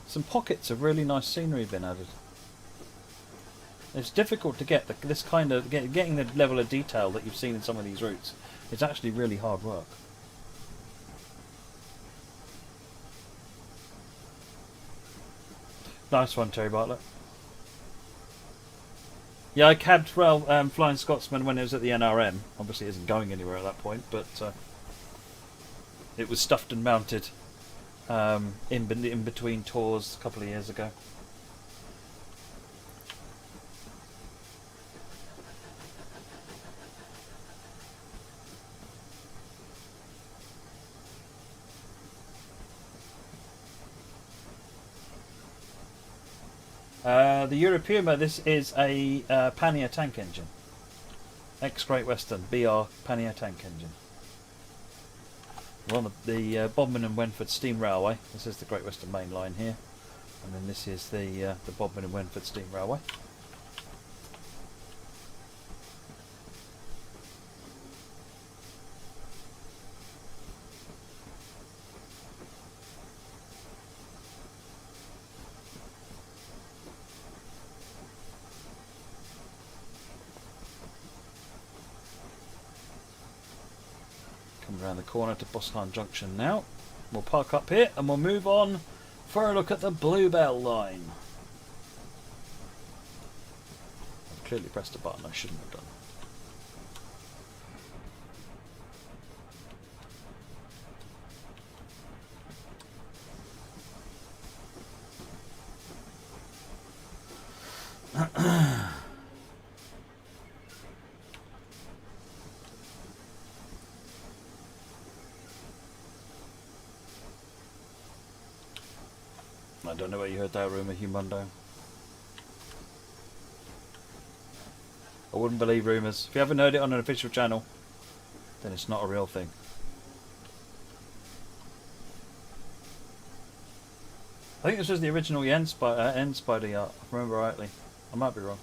Some pockets of really nice scenery have been added. It's difficult to get this kind of getting the level of detail that you've seen in some of these routes. It's actually really hard work. Nice one, Terry Bartlett. Yeah, I cabbed Flying Scotsman when it was at the NRM. Obviously, it isn't going anywhere at that point, but it was stuffed and mounted in between tours a couple of years ago. The European, this is a Pannier tank engine. Ex-Great Western BR Pannier tank engine. We're on the Bodmin and Wenford Steam Railway. This is the Great Western Main Line here, and then this is the Bodmin and Wenford Steam Railway. Around the corner to Boshan Junction now. We'll park up here and we'll move on for a look at the Bluebell line. I've clearly pressed a button I shouldn't have done. I don't know where you heard that rumour, Humundo. I wouldn't believe rumours. If you haven't heard it on an official channel, then it's not a real thing. I think this was the original end Spider yacht, if I remember rightly. I might be wrong.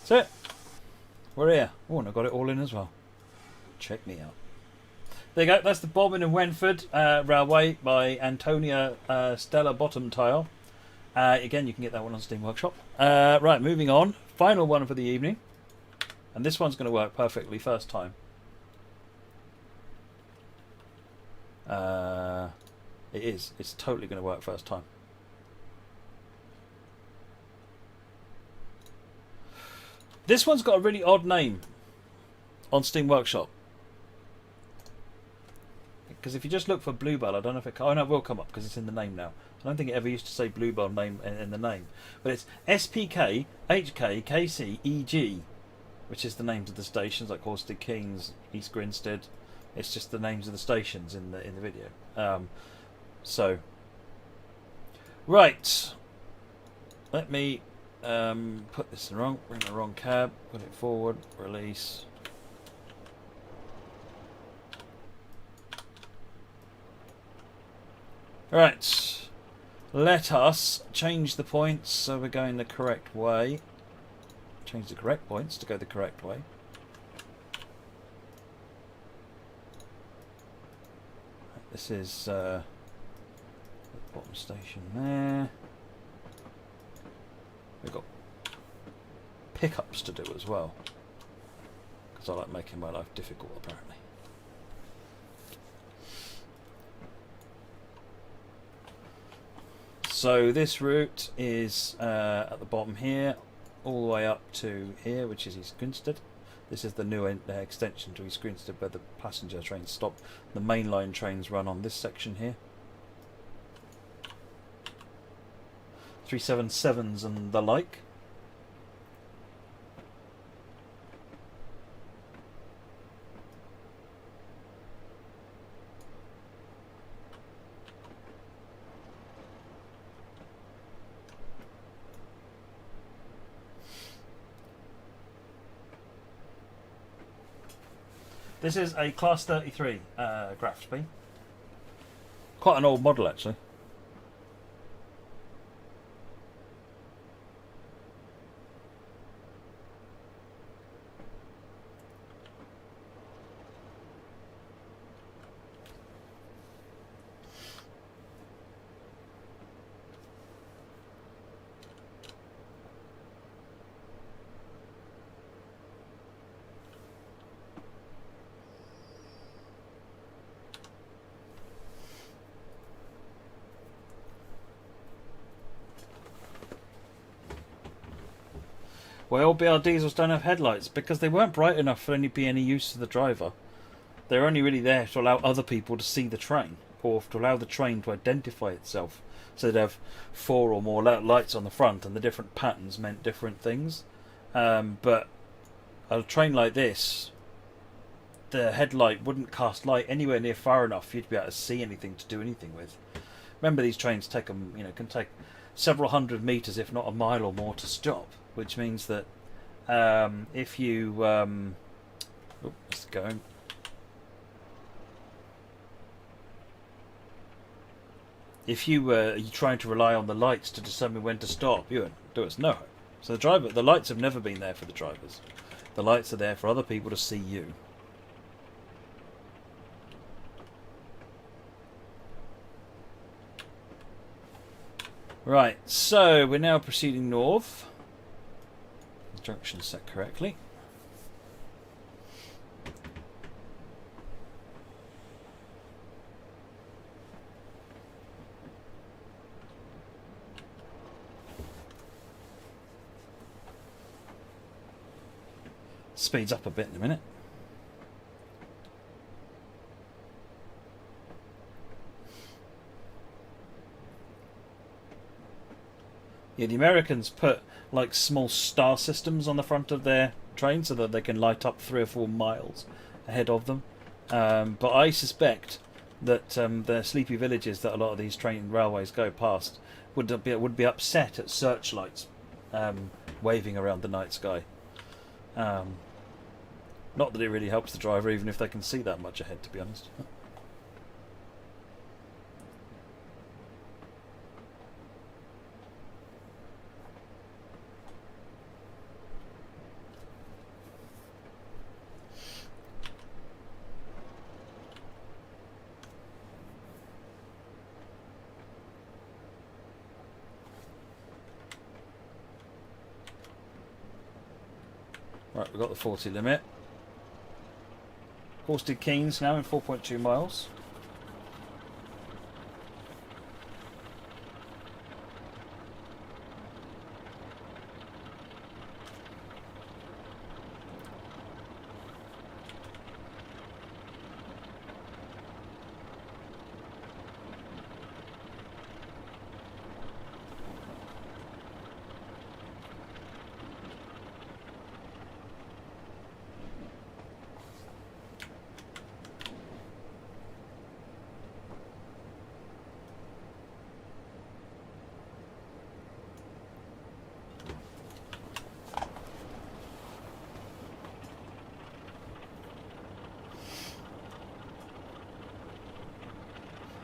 That's it. We're here. Oh, and I got it all in as well. Check me out. There you go. That's the Bobbin and Wenford Railway by Antonia Stella Bottom Tile. Again, you can get that one on Steam Workshop. Right, moving on. Final one for the evening. And this one's going to work perfectly first time. It is. It's totally going to work first time. This one's got a really odd name on Steam Workshop. Because if you just look for Bluebell, I don't know if it... Oh, no, it will come up because it's in the name now. I don't think it ever used to say Bluebell name in the name. But it's SPK, HK, KC, EG, which is the names of the stations, like Horsted Kings, East Grinstead. It's just the names of the stations in the video. So, right. Let me put this in wrong. Bring the wrong cab. Put it forward. Release. Right. Let us change the points so we're going the correct way. Change the correct points to go the correct way. This is the bottom station there. We've got pickups to do as well, because I like making my life difficult apparently. So this route is at the bottom here, all the way up to here, which is East Grinstead. This is the new extension to East Grinstead where the passenger trains stop. The mainline trains run on this section here. 377s and the like. This is a Class 33 graph beam. Quite an old model actually. Well, BR diesels don't have headlights because they weren't bright enough for any be any use to the driver. They're only really there to allow other people to see the train, or to allow the train to identify itself. So they'd have 4 or more lights on the front, and the different patterns meant different things. But a train like this, the headlight wouldn't cast light anywhere near far enough for you to be able to see anything to do anything with. Remember, these trains take them, can take several hundred meters, if not a mile or more, to stop. Which means that if you let's go. If you're trying to rely on the lights to determine when to stop, you won't do it. No. So the lights have never been there for the drivers. The lights are there for other people to see you. Right. So we're now proceeding north. Junction set correctly. Speeds up a bit in a minute. Yeah, the Americans put like small star systems on the front of their train so that they can light up 3 or 4 miles ahead of them. But I suspect that the sleepy villages that a lot of these train railways go past would be upset at searchlights waving around the night sky. Not that it really helps the driver, even if they can see that much ahead, to be honest. Right, we've got the 40 limit. Horsted Keynes now in 4.2 miles.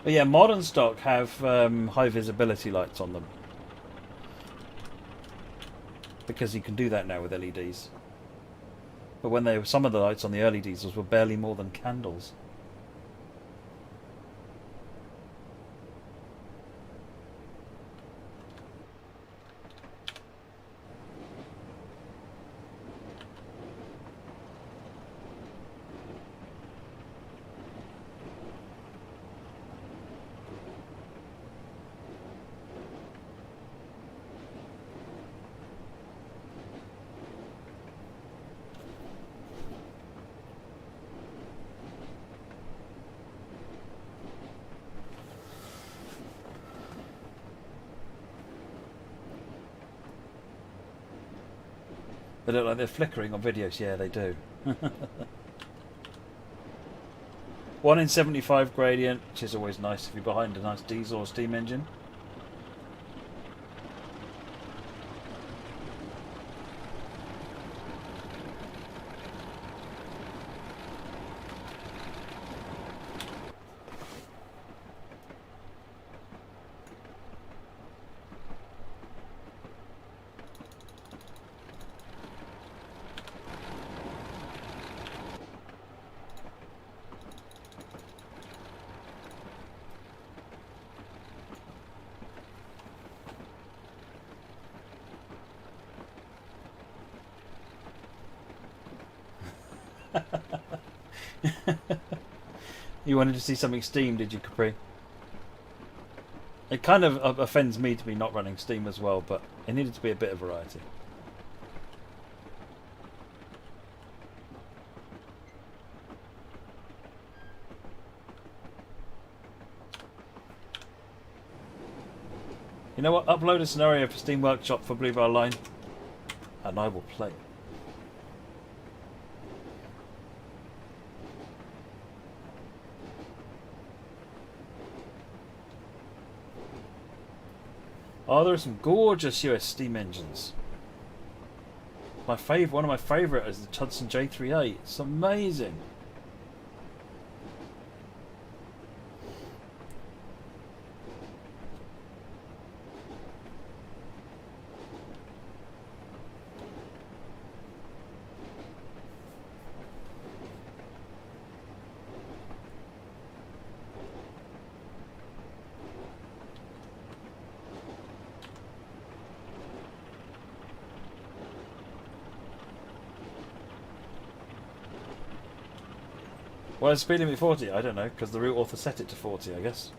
But yeah, modern stock have high visibility lights on them. Because you can do that now with LEDs. But when some of the lights on the early diesels were barely more than candles. They look like they're flickering on videos. Yeah, they do. 1 in 75 gradient, which is always nice if you're behind a nice diesel or steam engine. You wanted to see something steam, did you, Capri? It kind of offends me to be not running steam as well, but it needed to be a bit of variety. You know what? Upload a scenario for Steam Workshop for Blue Bar Line, and I will play. Oh, there are some gorgeous US steam engines. One of my favourite is the Hudson J38. It's amazing. Why is speed limit 40? I don't know, because the route author set it to 40, I guess.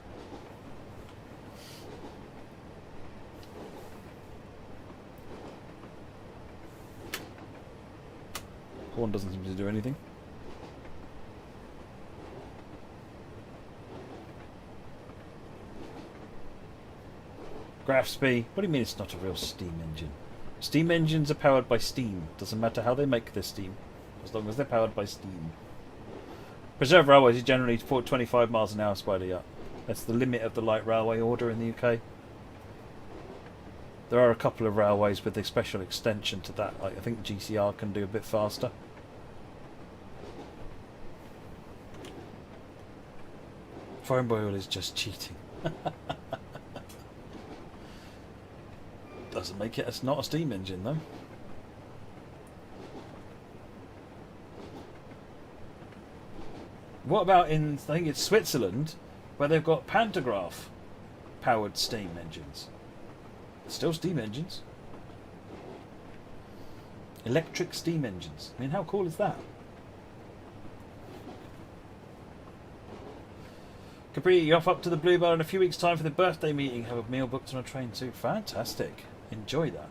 Horn doesn't seem to do anything. Graph speed. What do you mean it's not a real steam engine? Steam engines are powered by steam. Doesn't matter how they make their steam, as long as they're powered by steam. Preserved railways is generally 25 miles an hour Spider Yacht. That's the limit of the light railway order in the UK. There are a couple of railways with a special extension to that. Like I think GCR can do a bit faster. Foreign oil is just cheating. Doesn't make it. It's not a steam engine though. What about in, I think it's Switzerland, where they've got pantograph powered steam engines? Still steam engines. Electric steam engines. I mean, how cool is that? Capri, you're off up to the Bluebell in a few weeks' time for the birthday meeting. Have a meal booked on a train too. Fantastic. Enjoy that.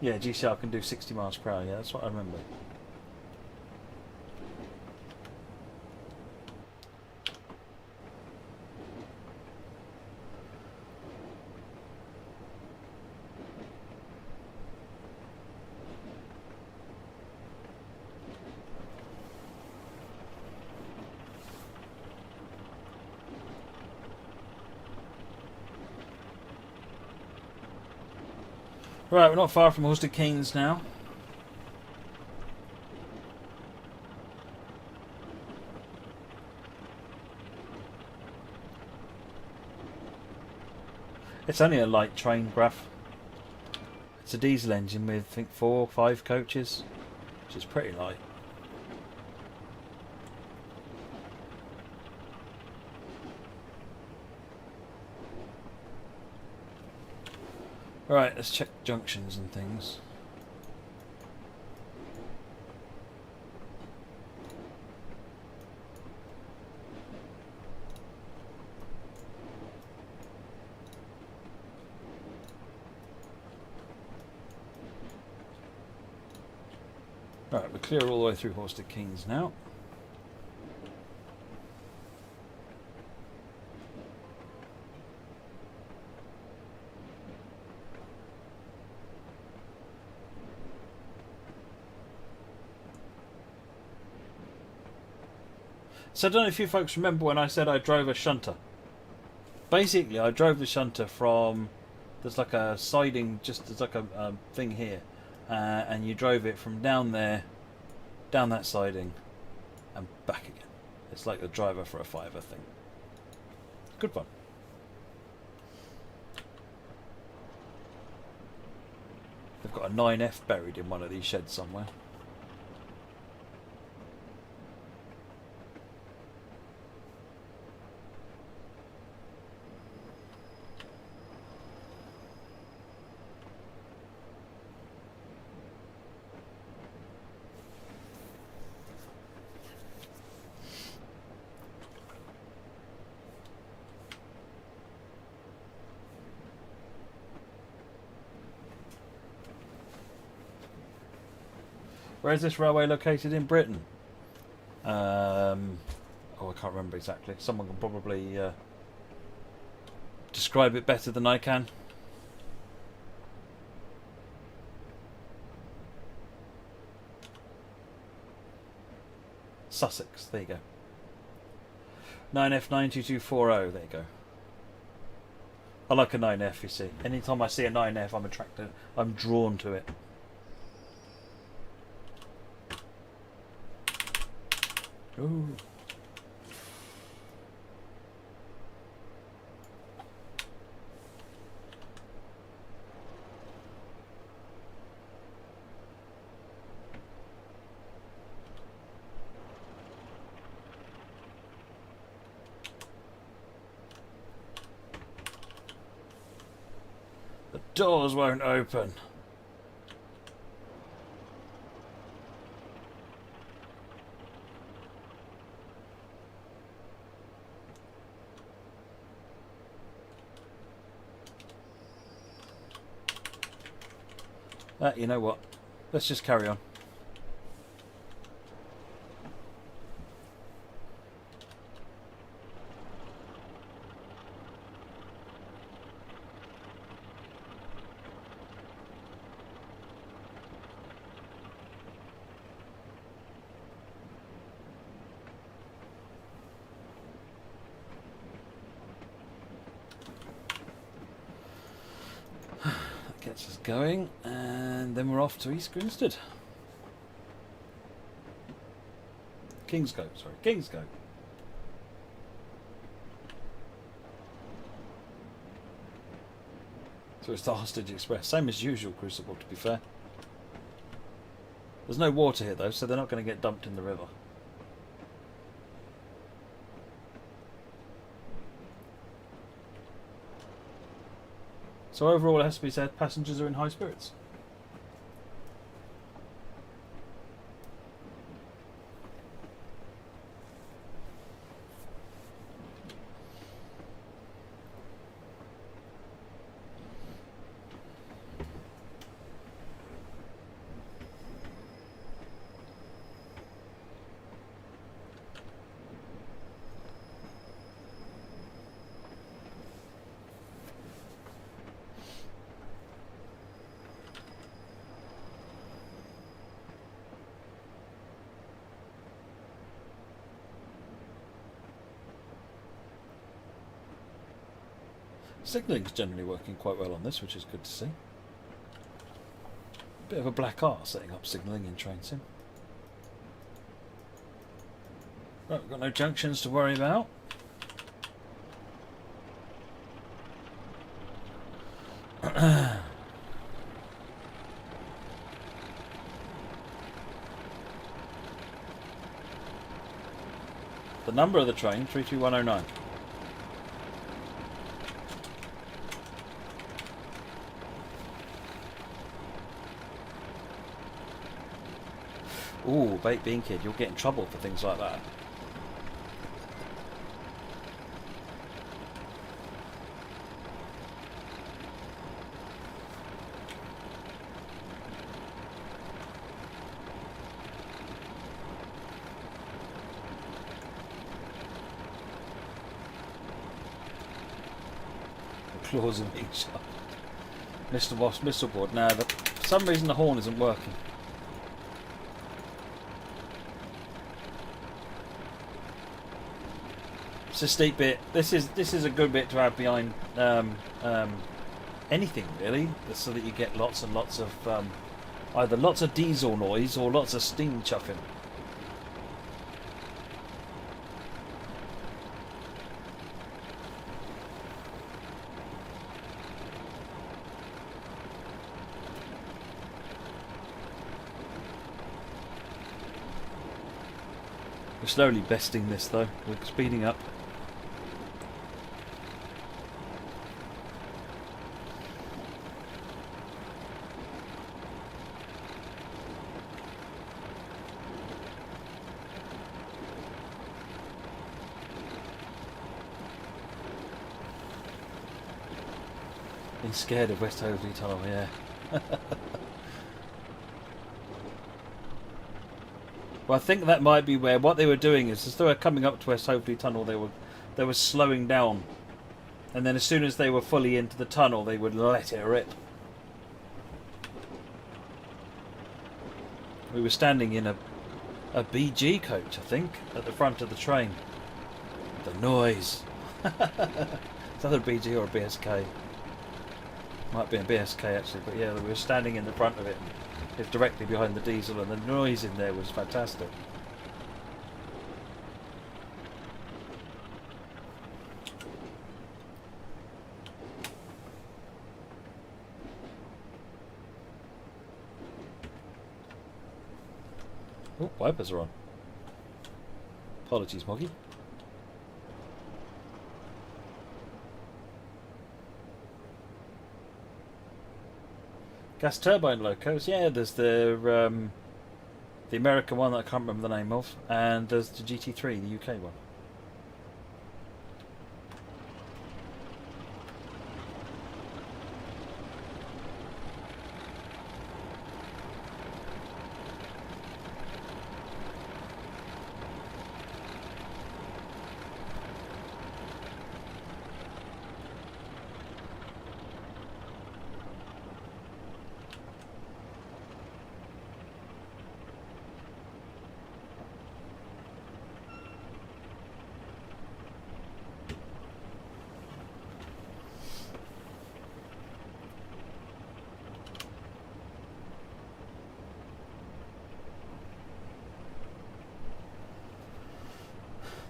Yeah, GCR can do 60 miles per hour. Yeah, that's what I remember. Right, we're not far from Horsted Keynes now. It's only a light train, Graf. It's a diesel engine with, I think, 4 or 5 coaches, which is pretty light. Right, let's check junctions and things. Right, we're clear all the way through Horsted Keynes now. So I don't know if you folks remember when I said I drove a shunter. Basically, I drove the shunter from... There's like a siding, just there's like a thing here. And you drove it from down there, down that siding, and back again. It's like the driver for a fiver thing. Good fun. They've got a 9F buried in one of these sheds somewhere. Where is this railway located in Britain? Oh, I can't remember exactly. Someone can probably describe it better than I can. Sussex, there you go. 9F92240, there you go. I like a 9F, you see. Anytime I see a 9F, I'm attracted, I'm drawn to it. Ooh. The doors won't open. You know what? Let's just carry on. gets us going, and then we're off to East Grinstead. Kingsway, sorry, Kingsway. So it's the Hostage Express, same as usual, Crucible, to be fair. There's no water here though, so they're not going to get dumped in the river. So overall, it has to be said, passengers are in high spirits. Signalling's generally working quite well on this, which is good to see. Bit of a black art setting up signalling in Train Sim. Right, we've got no junctions to worry about. The number of the train, 33109. Ooh, Baked Bean Kid, you'll get in trouble for things like that. The claws are being shot. Mr. Wasp missile board. Now, for some reason the horn isn't working. It's a steep bit. This is a good bit to have behind anything really, so that you get lots and lots of either lots of diesel noise or lots of steam chuffing. We're slowly besting this though. We're speeding up. Been scared of West Hoathly Tunnel, yeah. Well, I think that might be where what they were doing is, as they were coming up to West Hoathly Tunnel, they were slowing down, and then as soon as they were fully into the tunnel, they would let it rip. We were standing in a BG coach, I think, at the front of the train. The noise. It's either a BG or a BSK. Might be a BSK actually, but yeah, we were standing in the front of it. It's directly behind the diesel, and the noise in there was fantastic. Oh, wipers are on. Apologies, Moggy. Gas turbine locos, yeah. There's the American one that I can't remember the name of, and there's the GT3, the UK one.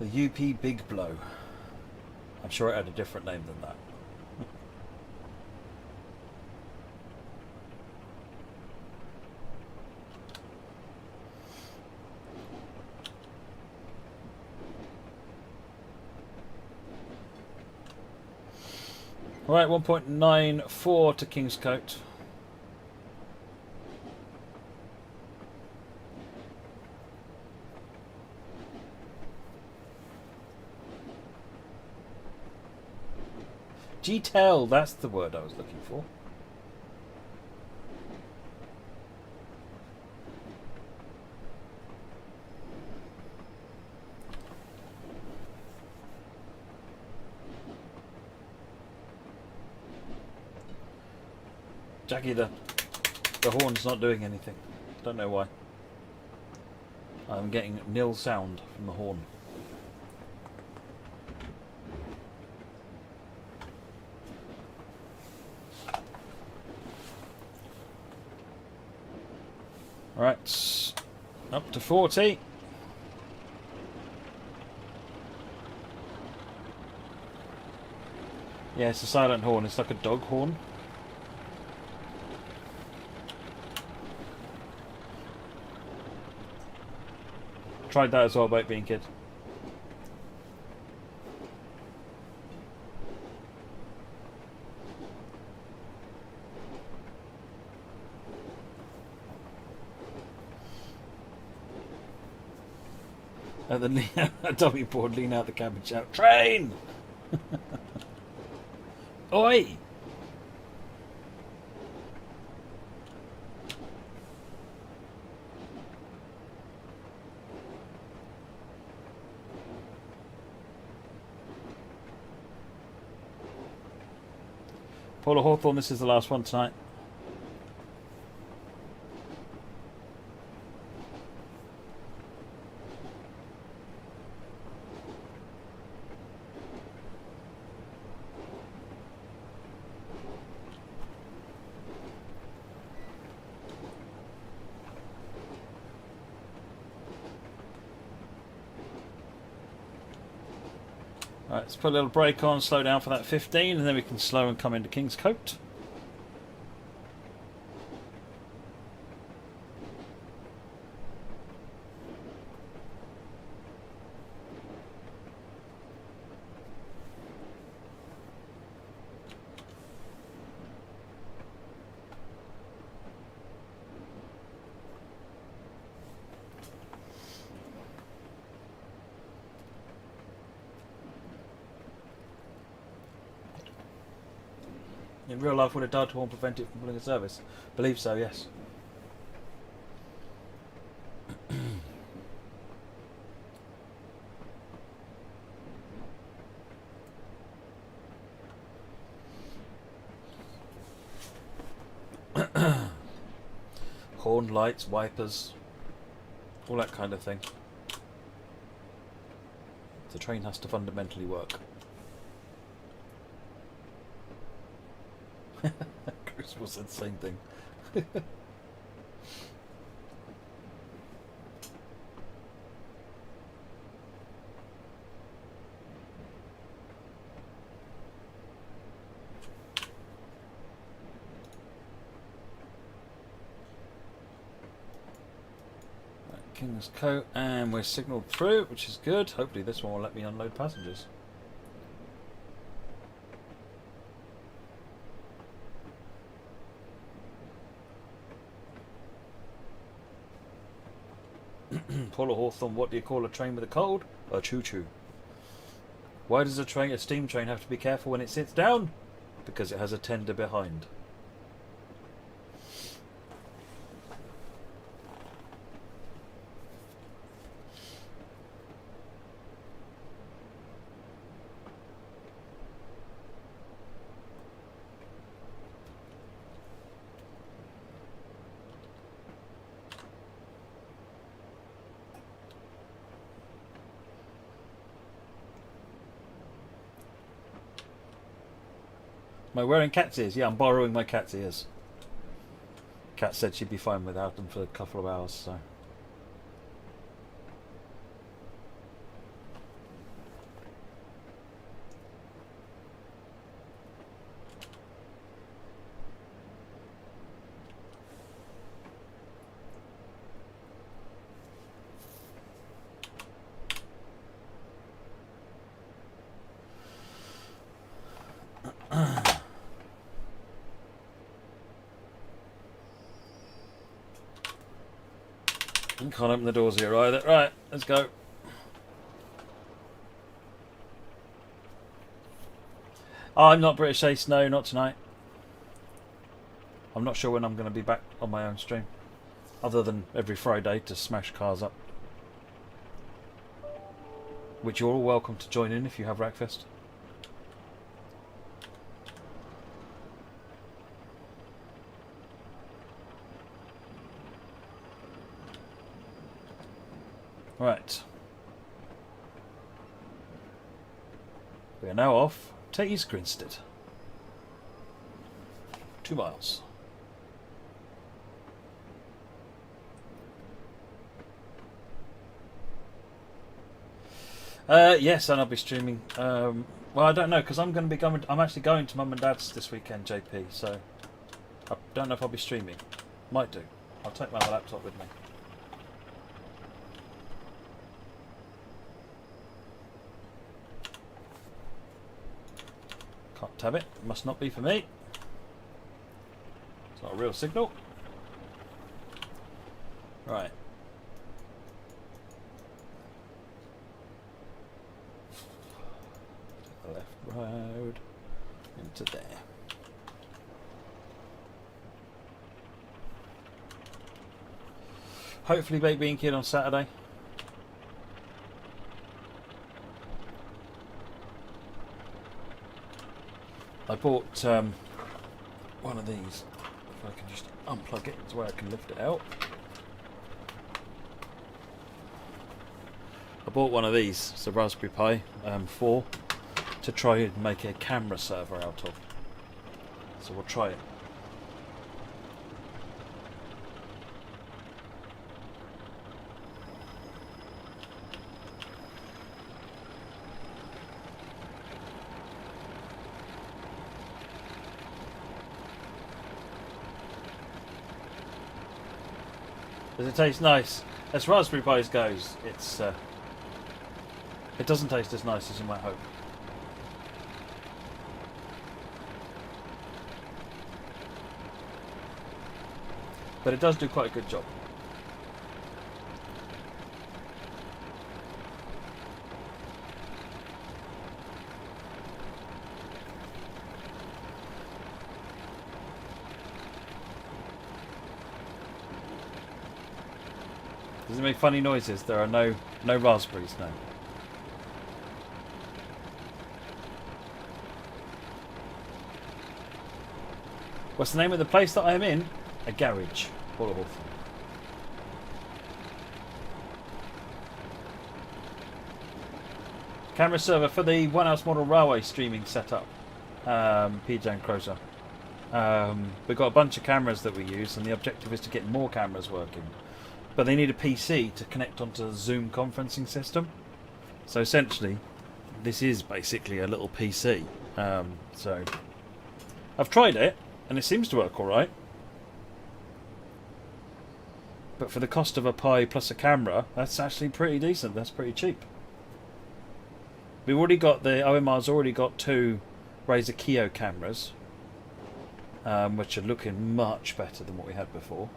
The UP Big Blow. I'm sure it had a different name than that. Right, 1.94 to Kingscote. G-Tel, that's the word I was looking for. Jackie, the horn's not doing anything. Don't know why. I'm getting nil sound from the horn. Right, up to 40. Yeah, it's a silent horn. It's like a dog horn. Tried that as well, Baked Bean Kid. At the dummy board, lean out the cab and shout, "Train!" Oi! Paula Hawthorne, this is the last one tonight. Right, let's put a little brake on, slow down for that 15, and then we can slow and come into Kingscote. In real life, would a dart horn prevent it from pulling a service? Believe so, yes. Horn, lights, wipers, all that kind of thing. The train has to fundamentally work. Crucible said the same thing. Kingscote, and we're signalled through, which is good. Hopefully this one will let me unload passengers. Paula Hawthorne, what do you call a train with a cold? A choo-choo. Why does a steam train have to be careful when it sits down? Because it has a tender behind. Am I wearing cat's ears? Yeah, I'm borrowing my cat's ears. Cat said she'd be fine without them for a couple of hours, so. Can't open the doors here either. Right, let's go. Oh, I'm not British Ace, no, not tonight. I'm not sure when I'm going to be back on my own stream, other than every Friday to smash cars up. Which you're all welcome to join in if you have Rackfest. Right. We are now off to East Grinstead. 2 miles. Yes, and I'll be streaming. Well, I don't know because I'm going to be going. I'm actually going to Mum and Dad's this weekend, JP. So I don't know if I'll be streaming. Might do. I'll take my laptop with me. Can't tab it. Must not be for me. It's not a real signal. Right. The left road into there. Hopefully Baby and Kid on Saturday. I bought one of these. If I can just unplug it, it's where I can lift it out. I bought one of these. It's a Raspberry Pi 4 to try and make a camera server out of. So we'll try it. Does it taste nice? As Raspberry Pis goes, it doesn't taste as nice as you might hope. But it does do quite a good job. Does it make funny noises? There are no raspberries now. What's the name of the place that I am in? A garage. All of Hawthorne. Camera server for the One House Model Railway streaming setup. PJ and Crozer. We've got a bunch of cameras that we use, and the objective is to get more cameras working. But they need a PC to connect onto the Zoom conferencing system. So essentially, this is basically a little PC. So I've tried it, and it seems to work all right. But for the cost of a Pi plus a camera, that's actually pretty decent. That's pretty cheap. We've already got the OMR's already got 2 Razer Kio cameras, which are looking much better than what we had before.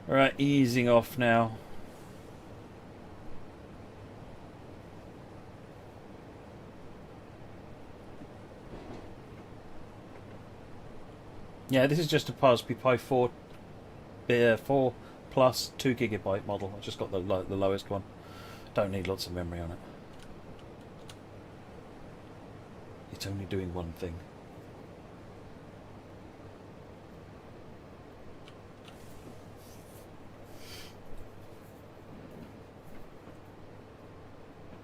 Alright, easing off now. Yeah, this is just a Raspberry Pi 4 plus 2GB model. I've just got the lowest one. Don't need lots of memory on it. It's only doing one thing.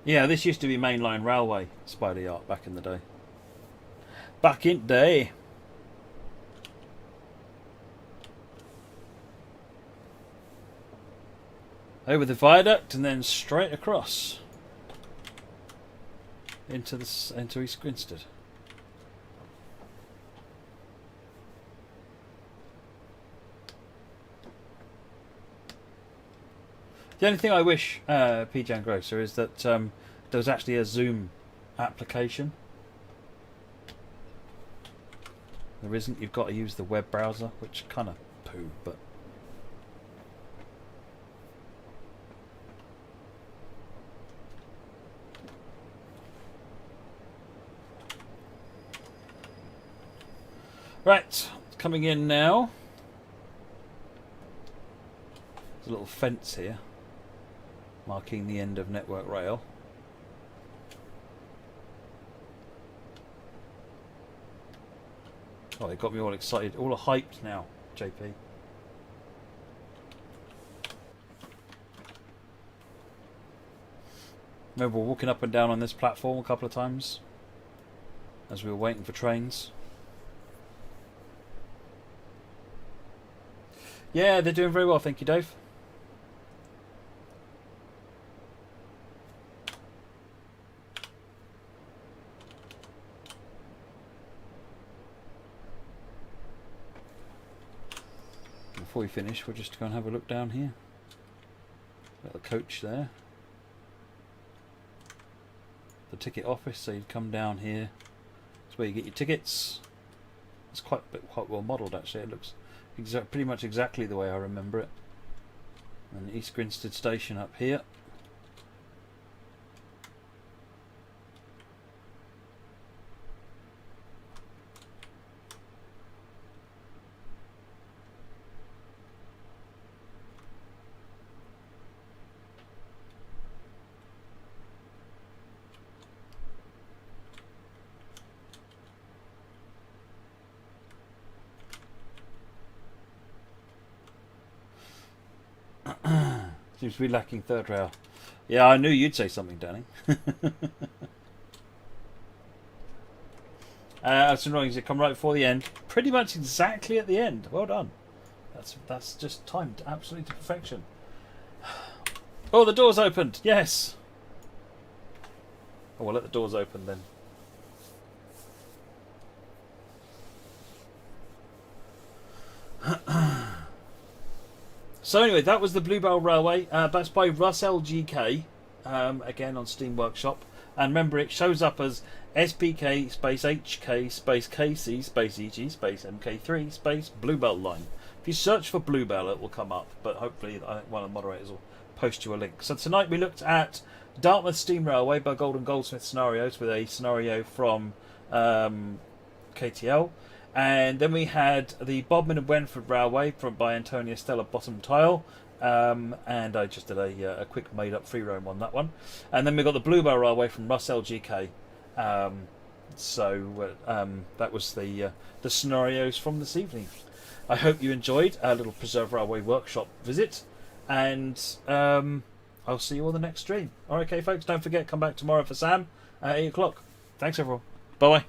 Yeah, this used to be mainline railway spider yacht back in the day. Back in the day. Over the viaduct and then straight across into East Grinstead. The only thing I wish, PJ and Grocer, is that there was actually a Zoom application. There isn't. You've got to use the web browser, which kind of poo, but. Right, coming in now. There's a little fence here, marking the end of Network Rail. Oh, they got me all excited, all hyped now, JP. Remember walking up and down on this platform a couple of times as we were waiting for trains. Yeah, they're doing very well, thank you, Dave. Before we finish, we'll just go and have a look down here. Got the coach there. The ticket office, so you'd come down here. That's where you get your tickets. It's quite well modelled, actually. It looks pretty much exactly the way I remember it. And East Grinstead Station up here. Seems to be lacking third rail. Yeah, I knew you'd say something, Danny. That's annoying. It come right before the end. Pretty much exactly at the end. Well done. That's just timed absolutely to perfection. Oh, the door's opened. Yes. Oh, we'll let the doors open then. So anyway, that was the Bluebell Railway. That's by Russ LGK, again on Steam Workshop. And remember, it shows up as SPK space HK space KC space EG space MK3 space Bluebell line. If you search for Bluebell, it will come up. But hopefully, I think one of the moderators will post you a link. So tonight we looked at Dartmouth Steam Railway by Goldsmith Scenarios with a scenario from KTL. And then we had the Bodmin and Wenford Railway by Antonia Stella Bottom Tile. And I just did a quick made-up free roam on that one. And then we got the Bluebell Railway from Russ LGK. That was the scenarios from this evening. I hope you enjoyed our little Preserve Railway workshop visit. And I'll see you on the next stream. Alright, okay, folks, don't forget, come back tomorrow for Sam at 8 o'clock. Thanks, everyone. Bye-bye.